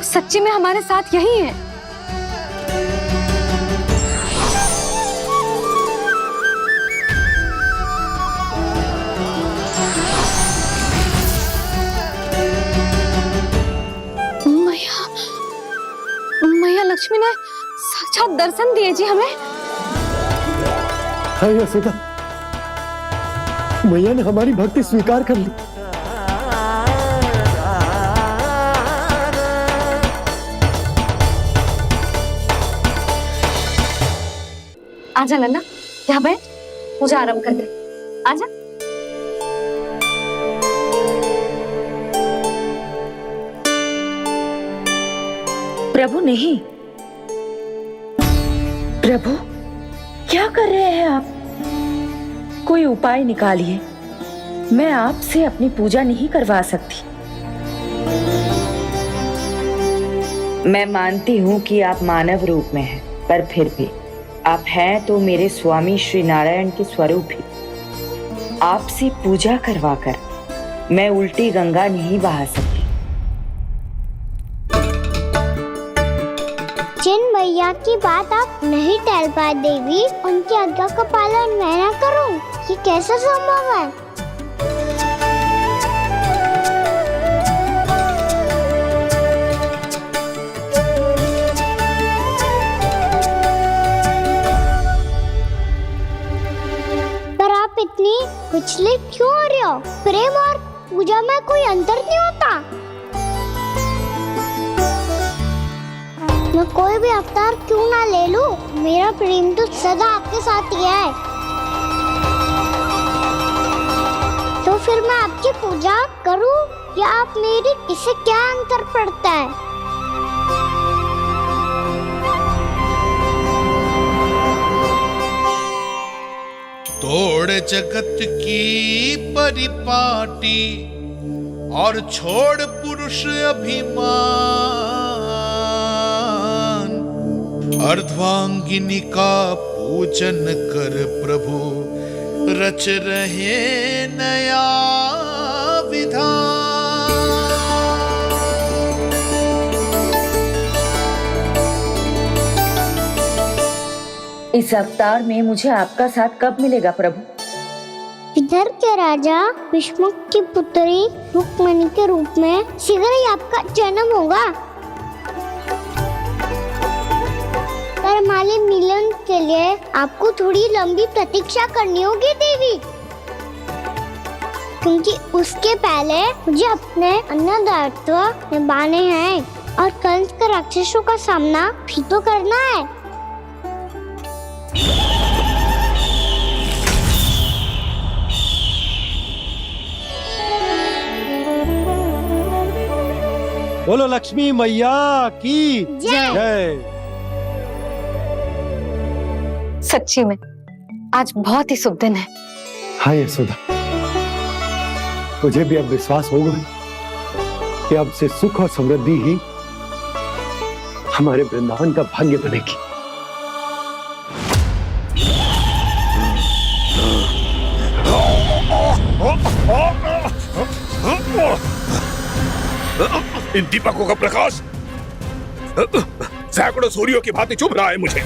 सच्ची में हमारे साथ यही है। मैया लक्ष्मी ने साक्षात दर्शन दिए जी हमें। हाँ यशोदा, मैया ने हमारी भक्ति स्वीकार कर ली। आजा नन्ना, यहाँ बैठ, पूजा आरंभ कर दे। आजा। प्रभु नहीं, प्रभु क्या कर रहे हैं आप? कोई उपाय निकालिए, मैं आपसे अपनी पूजा नहीं करवा सकती। मैं मानती हूँ कि आप मानव रूप में हैं, पर फिर भी आप हैं तो मेरे स्वामी श्री नारायण के स्वरूप ही। आपसे पूजा करवाकर मैं उल्टी गंगा नहीं बहा सकती। जिन भैया की बात आप नहीं टाल पाए देवी, उनकी आज्ञा का पालन मैं ना करूं, ये कैसा संभव है? पर आप इतनी विचलित क्यों हो रहे हो? प्रेम और पूजा में कोई अंतर नहीं होता। मैं कोई भी अवतार क्यों ना ले लूं, मेरा प्रेम तो सदा आपके साथ ही है। तो फिर मैं आपकी पूजा करूं या आप मेरी, इससे क्या अंतर पड़ता है? तोड़ जगत की परिपाटी और छोड़ पुरुष अभिमान, अर्धांगिनी का पूजन कर प्रभु रच रहे नया विधान। इस अवतार में मुझे आपका साथ कब मिलेगा प्रभु? इधर के राजा भीष्म की पुत्री रुक्मणी के रूप में शीघ्र ही आपका जन्म होगा। पर हमारे मिलन के लिए आपको थोड़ी लंबी प्रतीक्षा करनी होगी देवी, क्योंकि उसके पहले मुझे अपने अन्य दायित्व निभाने हैं और कंस के राक्षसों का सामना भी तो करना है। बोलो लक्ष्मी मैया की जय। सच्ची में आज बहुत ही शुभ दिन है। हाँ यशोदा, मुझे भी अब विश्वास हो गया कि अब से सुख और समृद्धि ही हमारे वृंदावन का भाग्य बनेगी। इन दीपकों का प्रकाश सैकड़ों सूर्यों की भांति चुभ रहा है मुझे।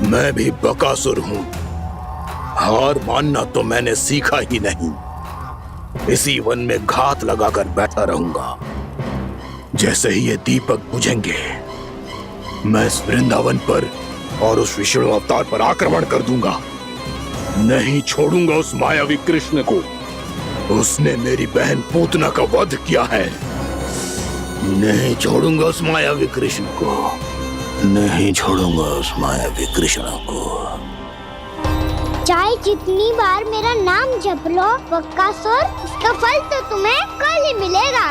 मैं भी बकासुर हूं, हार मानना तो मैंने सीखा ही नहीं। इसी वन में घात लगाकर बैठा रहूंगा। जैसे ही ये दीपक बुझेंगे, मैं इस वृंदावन पर और उस विष्णु अवतार पर आक्रमण कर दूंगा। नहीं छोड़ूंगा उस मायावी कृष्ण को। उसने मेरी बहन पूतना का वध किया है। नहीं छोड़ूंगा उस मायावी कृष्ण को। नहीं छोड़ूंगा उस मायावी कृष्ण को। चाहे जितनी बार मेरा नाम जप लो बकासुर, इसका फल तो तुम्हें कल ही मिलेगा।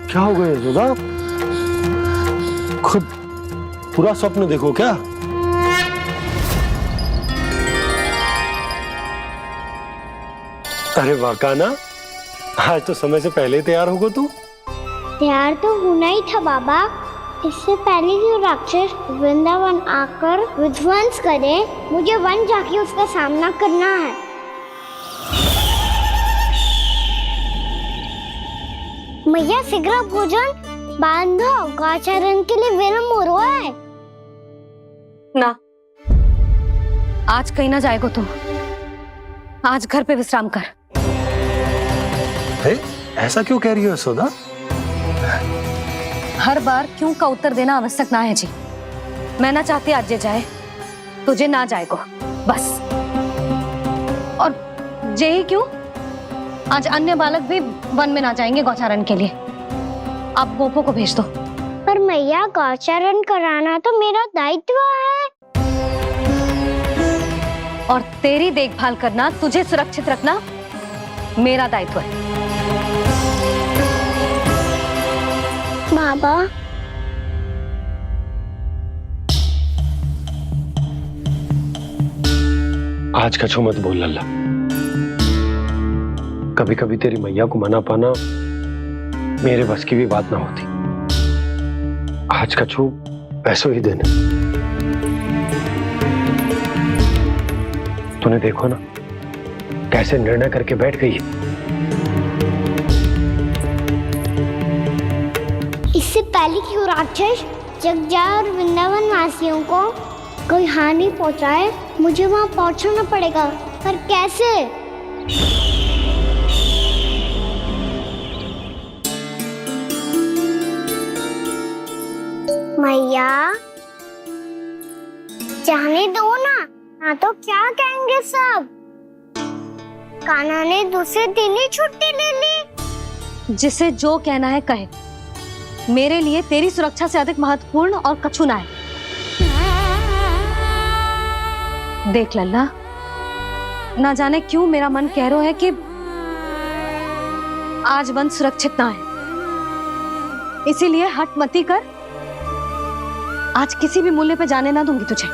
क्या हो गया यशोदा? खुद पूरा स्वप्न देखो क्या? अरे वाह कान्हा, आज तो समय से पहले तैयार होगा तू। तैयार तो होना ही था बाबा। इससे पहले कि राक्षस वृंदावन आकर विध्वंस करे, मुझे वन जाके उसका सामना करना है। मैया शीघ्र भोजन बांधो, गौचरण के लिए विलंब हो रहा है। ना, आज कहीं ना जाएगा तुम। आज घर पे विश्राम कर। ऐसा क्यों कह रही हो यशोदा? हर बार क्यों का उत्तर देना आवश्यक ना है जी। मैं ना चाहती आज ये जाए, तुझे ना जाएगो बस। और जे ही क्यों, आज अन्य बालक भी वन में ना जाएंगे गौचारण के लिए। आप गोपो को भेज दो। पर मैया गौचारण कराना तो मेरा दायित्व है। और तेरी देखभाल करना, तुझे सुरक्षित रखना मेरा दायित्व है। बाबा, आज कछु मत बोल लल्ला। कभी कभी तेरी मैया को मना पाना मेरे बस की भी बात ना होती। आज कछु पैसों ही देने। तूने देखो ना कैसे निर्णय करके बैठ गई है। इससे पहले कि वो राक्षस जगजाय और वृंदावन वासियों को कोई हानि पहुंचाए, मुझे वहां पहुंचना पड़ेगा। पर कैसे? मैया, जाने दो ना तो क्या कहेंगे सब। कान्हा ने दूसरे दिन ही छुट्टी ले ली। जिसे जो कहना है कहे, मेरे लिए तेरी सुरक्षा से अधिक महत्वपूर्ण और कछु ना है। देख लल्ला, ना जाने क्यों मेरा मन कह रहा है कि आज वन सुरक्षित ना है, इसीलिए हट मती कर। आज किसी भी मूल्य पे जाने ना दूंगी तुझे।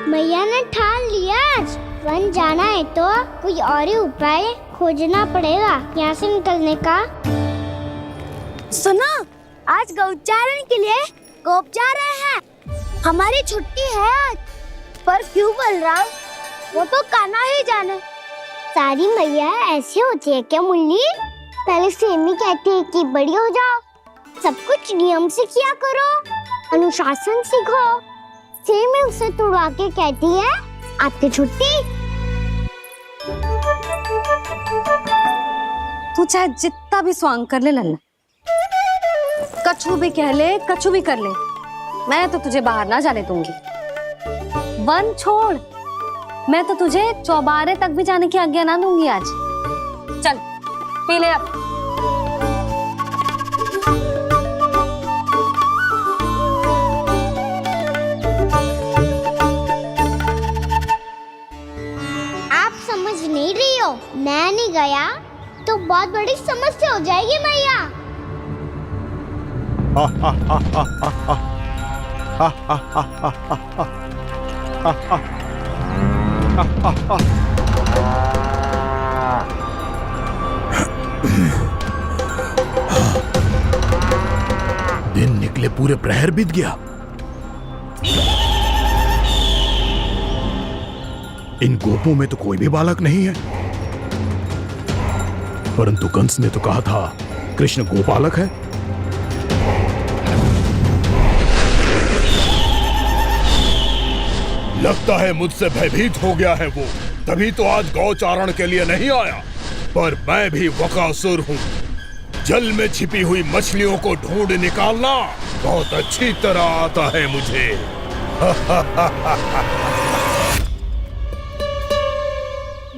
मैया ने ठान लिया, आज वन जाना है तो कोई और ही उपाय खोजना पड़ेगा यहाँ से निकलने का। सुनो, आज गौचारण के लिए गोप जा रहे हैं। हमारी छुट्टी है आज। पर क्यों बलराम? वो तो कान्हा ही जाने। सारी मैया ऐसी होती है क्या मुल्ली? पहले सेमी कहती है कि बड़ी हो जाओ, सब कुछ नियम से किया करो, अनुशासन सीखो। सेमी उसे तुड़वा के कहती है आपकी छुट्टी। तू चाहे जितना भी स्वांग कर ले लल्ला, कछु भी कह ले, कछु भी कर ले, मैं तो तुझे बाहर ना जाने दूंगी। वन छोड़, मैं तो तुझे चौबारे तक भी जाने की आज्ञा ना दूंगी आज। चल पी ले अब। आप समझ नहीं रही हो, मैं नहीं गया तो बहुत बड़ी समस्या हो जाएगी मैया। दिन निकले पूरे प्रहर बीत गया। इन गोपों में तो कोई भी बालक नहीं है, परंतु कंस ने तो कहा था कृष्ण गोपालक है। लगता है मुझसे भयभीत हो गया है वो, तभी तो आज गौचारण के लिए नहीं आया। पर मैं भी वकासुर हूँ। जल में छिपी हुई मछलियों को ढूंढ निकालना बहुत अच्छी तरह आता है मुझे।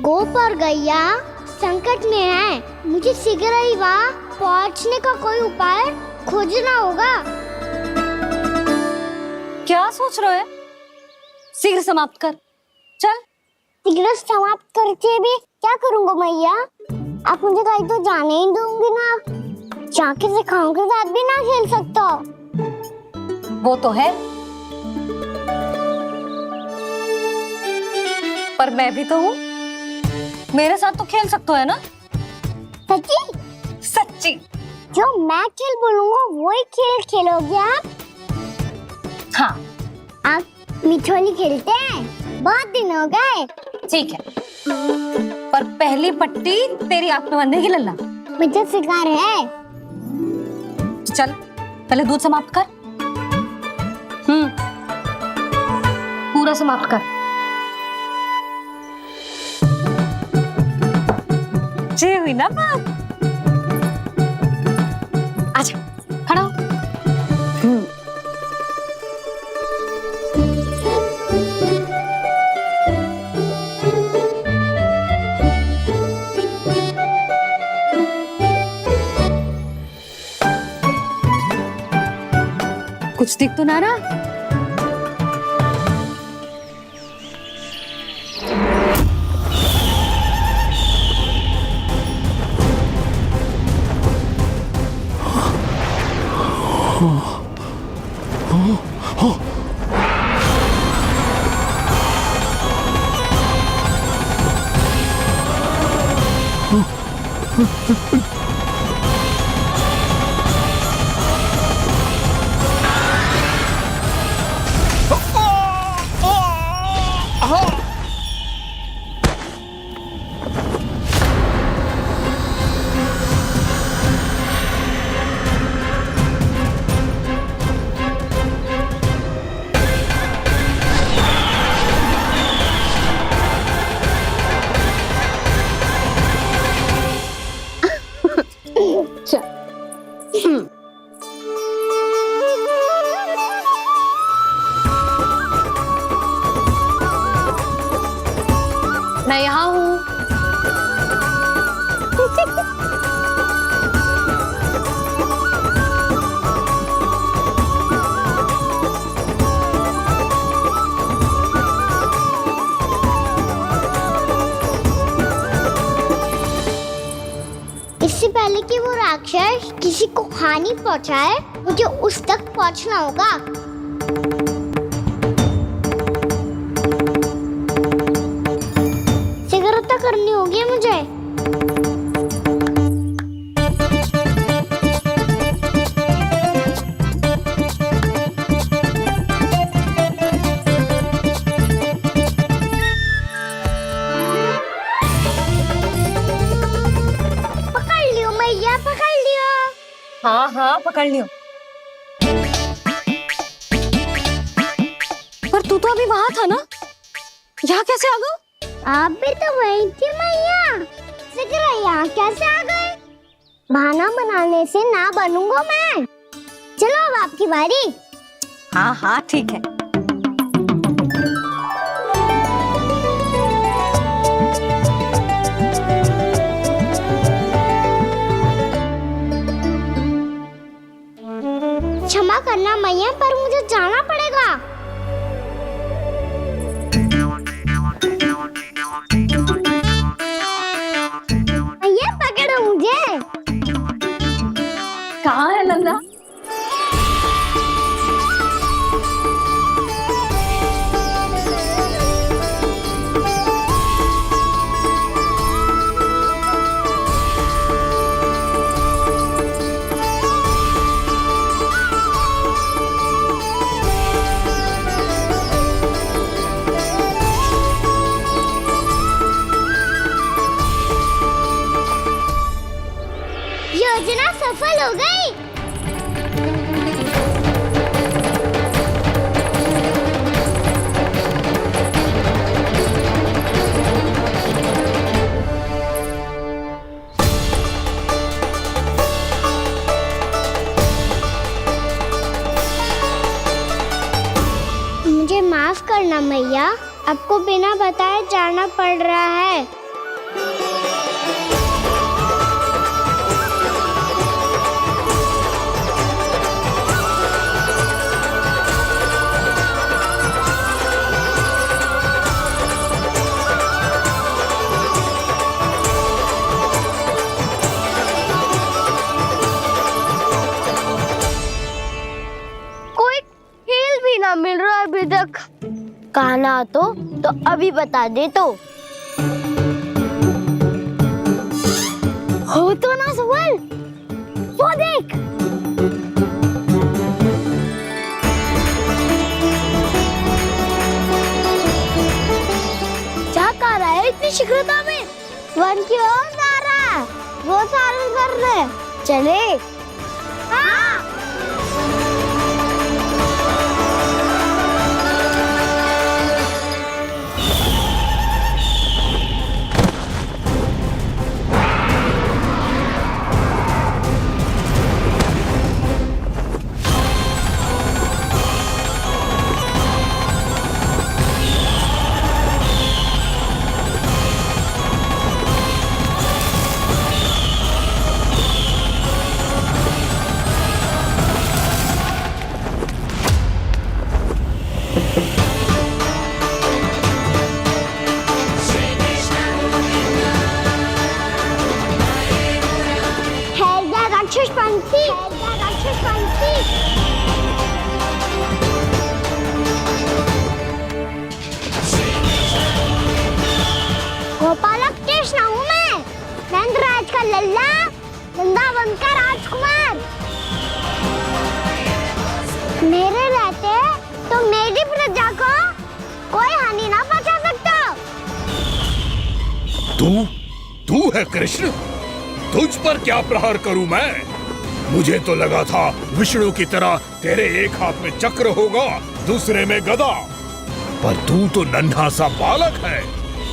गोप और गैया संकट में है, मुझे शीघ्र ही वहाँ पहुँचने का कोई उपाय खोजना होगा। क्या सोच रहे हो? शीघ्र समाप्त कर, चल। शीघ्र समाप्त करके भी क्या करूँगा मैया? आप मुझे कहीं तो जाने ही दूंगी ना। जाके सिखाओं के साथ भी ना खेल सकता। वो तो है, पर मैं भी तो हूँ, मेरे साथ तो खेल सकते हो है ना? सच्ची? सच्ची। जो मैं खेल बोलूँगा वही खेल खेलोगे आप? हाँ। आप मिठोली खेलते हैं? बहुत दिन हो गए। ठीक है, पर पहली पट्टी तेरी आंख में बंधेगी लल्ला। मुझे शिकार है। चल पहले दूध समाप्त कर। पूरा समाप्त कर। जे हुई ना बात। आजा, खड़ा हो। कुछ दिख तो ना रहा। मैं यहाँ हूँ। इससे पहले कि वो राक्षस किसी को हानि पहुंचाए, मुझे उस तक पहुंचना होगा। सिगरता करनी होगी मुझे। पकड़ लियो मैया, पकड़ लियो। हाँ हाँ पकड़ लियो। पर तू तो अभी वहां था ना, यहाँ कैसे आ गया? आप भी तो वही थी मैया। सिगरा यहाँ कैसे आ गए? बहाना बनाने से ना बनूंगा मैं। चलो अब आपकी बारी। हाँ हाँ ठीक है। क्षमा करना मैया, पर मुझे जाना पड़ेगा। मैया पकड़ो मुझे। कहाँ है नंदा? योजना सफल हो गई। मुझे माफ करना मैया, आपको बिना बताए जाना पड़ रहा है। कोई खेल भी ना मिल रहा अभी तक। कहना तो अभी बता दे तो। हो तो ना सवाल, वो देख। क्या कर रहा है इतनी शीघ्रता में? वन की ओर जा रहा है, वो सारे कर रहे। चले। हाँ। लल्ला वृंदावन का राजकुमार। मेरे रहते तो मेरी प्रजा को कोई हानि ना पहुंचा सकता। तू है कृष्ण? तुझ पर क्या प्रहार करूं मैं? मुझे तो लगा था विष्णु की तरह तेरे एक हाथ में चक्र होगा, दूसरे में गदा, पर तू तो नन्हा सा बालक है।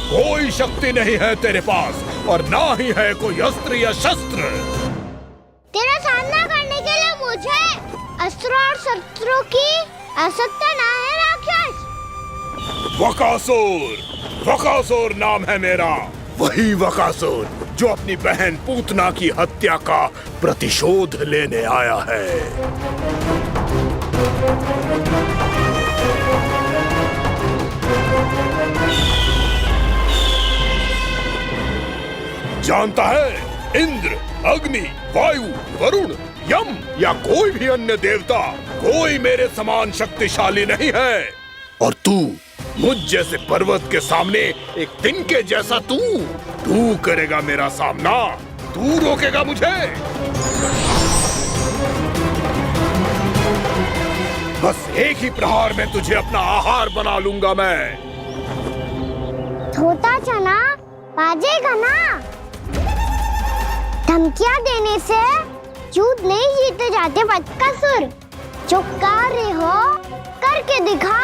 कोई शक्ति नहीं है तेरे पास और ना ही है कोई अस्त्र या शस्त्र। तेरा सामना करने के लिए मुझे अस्त्र और शस्त्रों की आवश्यकता ना है राक्षस। वकासुर नाम है मेरा, वही वकासुर जो अपनी बहन पूतना की हत्या का प्रतिशोध लेने आया है। जानता है, इंद्र, अग्नि, वायु, वरुण, यम या कोई भी अन्य देवता कोई मेरे समान शक्तिशाली नहीं है। और तू मुझ जैसे पर्वत के सामने एक तिनके जैसा तू करेगा मेरा सामना? तू रोकेगा मुझे? बस एक ही प्रहार में तुझे अपना आहार बना लूंगा मैं। छोटा चना बाजेगा ना। धमकियां देने से युद्ध नहीं जीते जाते बदकसूर। जो कार्य हो करके दिखाओ।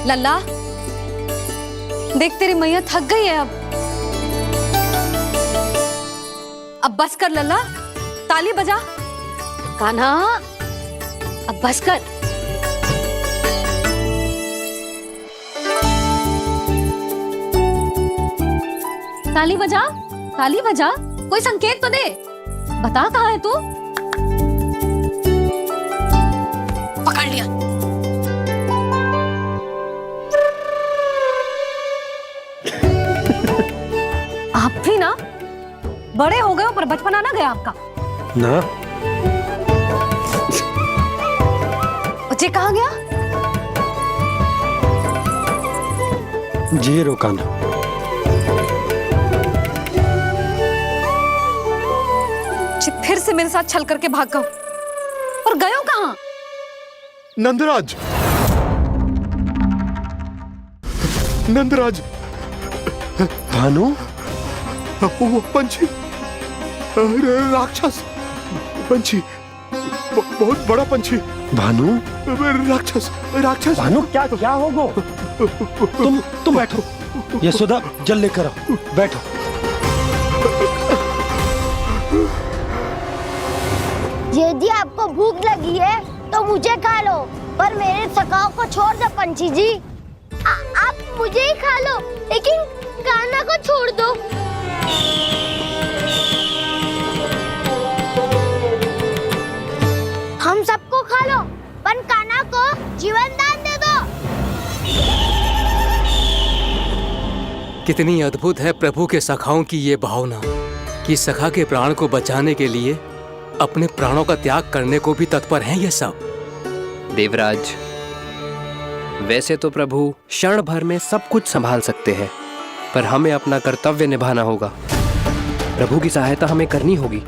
लल्ला, देख तेरी मैया थक गई है अब बस कर लल्ला, ताली बजा। कान्हा, अब बस कर। ताली बजा, ताली बजा, कोई संकेत तो दे, बता कहाँ है तू? पकड़ लिया। आप भी ना बड़े हो गए हो पर बचपना ना गया आपका ना। बच्चे कहाँ गया? जी रोकाना। फिर से मेरे साथ छल करके भाग गए और गए हो कहाँ? नंदराज, नंदराज, भानु, वो पंछी, राक्षस पंछी, बहुत बड़ा पंछी। भानु, राक्षस, राक्षस। भानु, क्या होगा? तुम बैठो, यशोदा जल लेकर आओ, बैठो। यदि आपको भूख लगी है तो मुझे खा लो, पर मेरे सखाओं को छोड़ दो पंछी जी। आप मुझे ही खा लो, लेकिन कान्हा को छोड़ दो। हम सबको खा लो, पर कान्हा को जीवन दान दे दो। कितनी अद्भुत है प्रभु के सखाओं की ये भावना कि सखा के प्राण को बचाने के लिए अपने प्राणों का त्याग करने को भी तत्पर हैं ये सब। देवराज, वैसे तो प्रभु क्षण भर में सब कुछ संभाल सकते हैं, पर हमें अपना कर्तव्य निभाना होगा। प्रभु की सहायता हमें करनी होगी।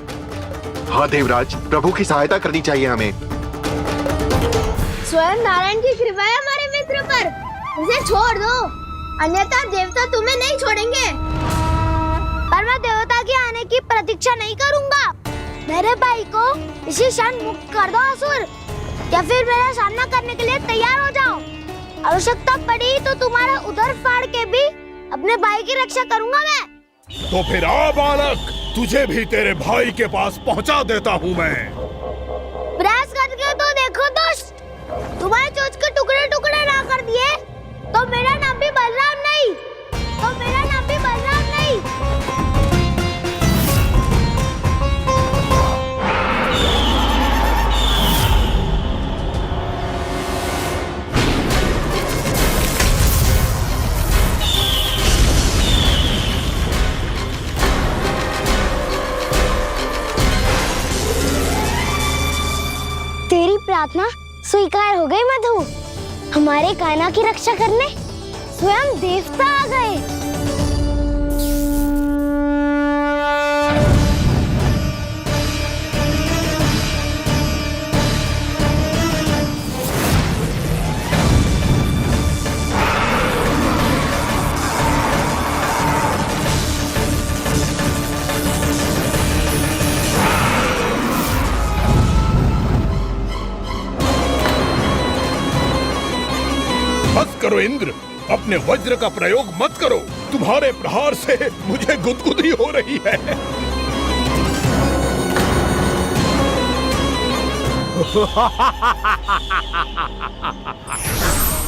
हाँ देवराज, प्रभु की सहायता करनी चाहिए हमें। स्वयं नारायण की कृपा है हमारे मित्र पर, उसे छोड़ दो, अन्यथा देवता तुम्हें नहीं छोड़ेंगे। पर मैं देवता के आने की प्रतीक्षा नहीं करूंगा। मेरे भाई को इसी क्षण मुक्त कर दो असुर, या फिर मेरा सामना करने के लिए तैयार हो जाओ। आवश्यकता पड़ी तो तुम्हारा उदर फाड़ के भी अपने भाई की रक्षा करूंगा मैं। तो फिर आ बालक, तुझे भी तेरे भाई के पास पहुंचा देता हूँ मैं। प्रयास करके तो देखो दोस्त, तुम्हारे चोंच के टुकड़े टुकड़े ना कर दिए तो मेरा नाम भी बलराम नहीं, तो मेरा नाम भी बलराम नहीं। तेरी प्रार्थना स्वीकार हो गई मधु। हमारे कान्हा की रक्षा करने स्वयं देवता आ गए। बस करो इंद्र, अपने वज्र का प्रयोग मत करो। तुम्हारे प्रहार से मुझे गुदगुदी हो रही है।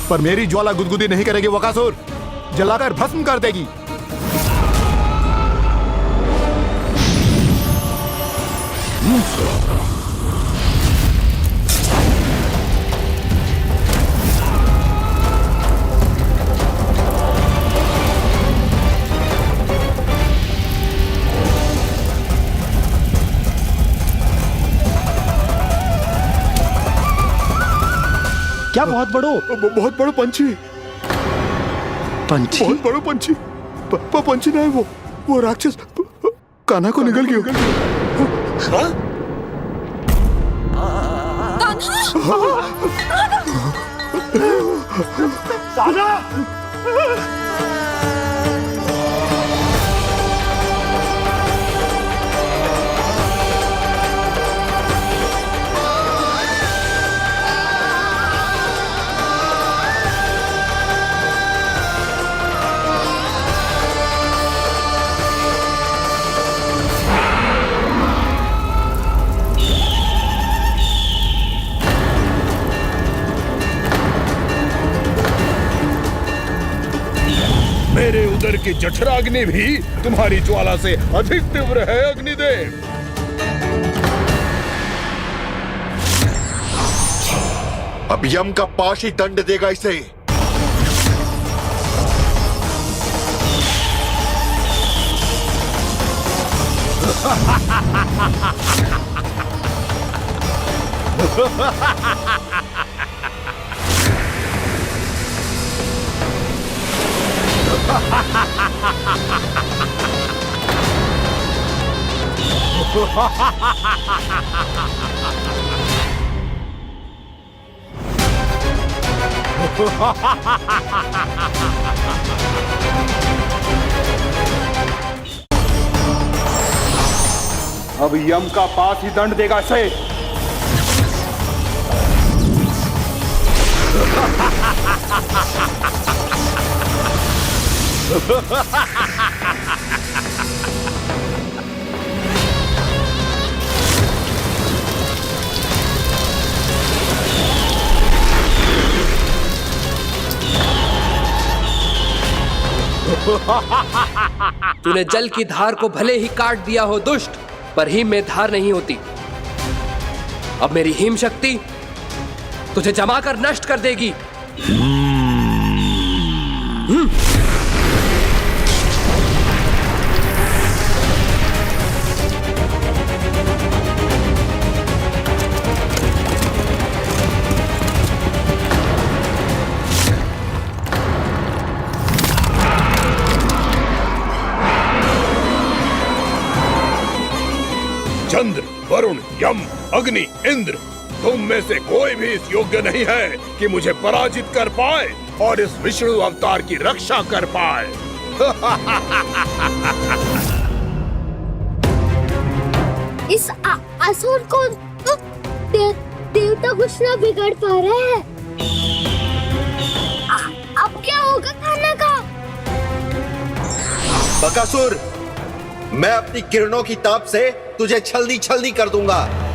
पर मेरी ज्वाला गुदगुदी नहीं करेगी बकासुर, जलाकर भस्म कर देगी। क्या बहुत बड़ो पंछी। पंछी? बहुत बड़ो पंछी। पंछी ना है वो राक्षस कान्हा को निगल गया। हाँ? कान्हा! मेरे उदर की जठराग्नि भी तुम्हारी ज्वाला से अधिक तीव्र है अग्निदेव। अब यम का पाश ही दंड देगा इसे। अब यम का पास ही दंड देगा इसे। तूने जल की धार को भले ही काट दिया हो दुष्ट, पर हिम में धार नहीं होती। अब मेरी हिम शक्ति तुझे जमाकर नष्ट कर देगी। चंद्र, वरुण, यम, अग्नि, इंद्र, तुम में से कोई भी इस योग्य नहीं है कि मुझे पराजित कर पाए और इस विष्णु अवतार की रक्षा कर पाए। इस असुर को तो देवता कुछ ना बिगाड़ पा रहे हैं। अब क्या होगा कान्हा का? बकासुर, मैं अपनी किरणों की ताप से तुझे छलनी छलनी कर दूंगा।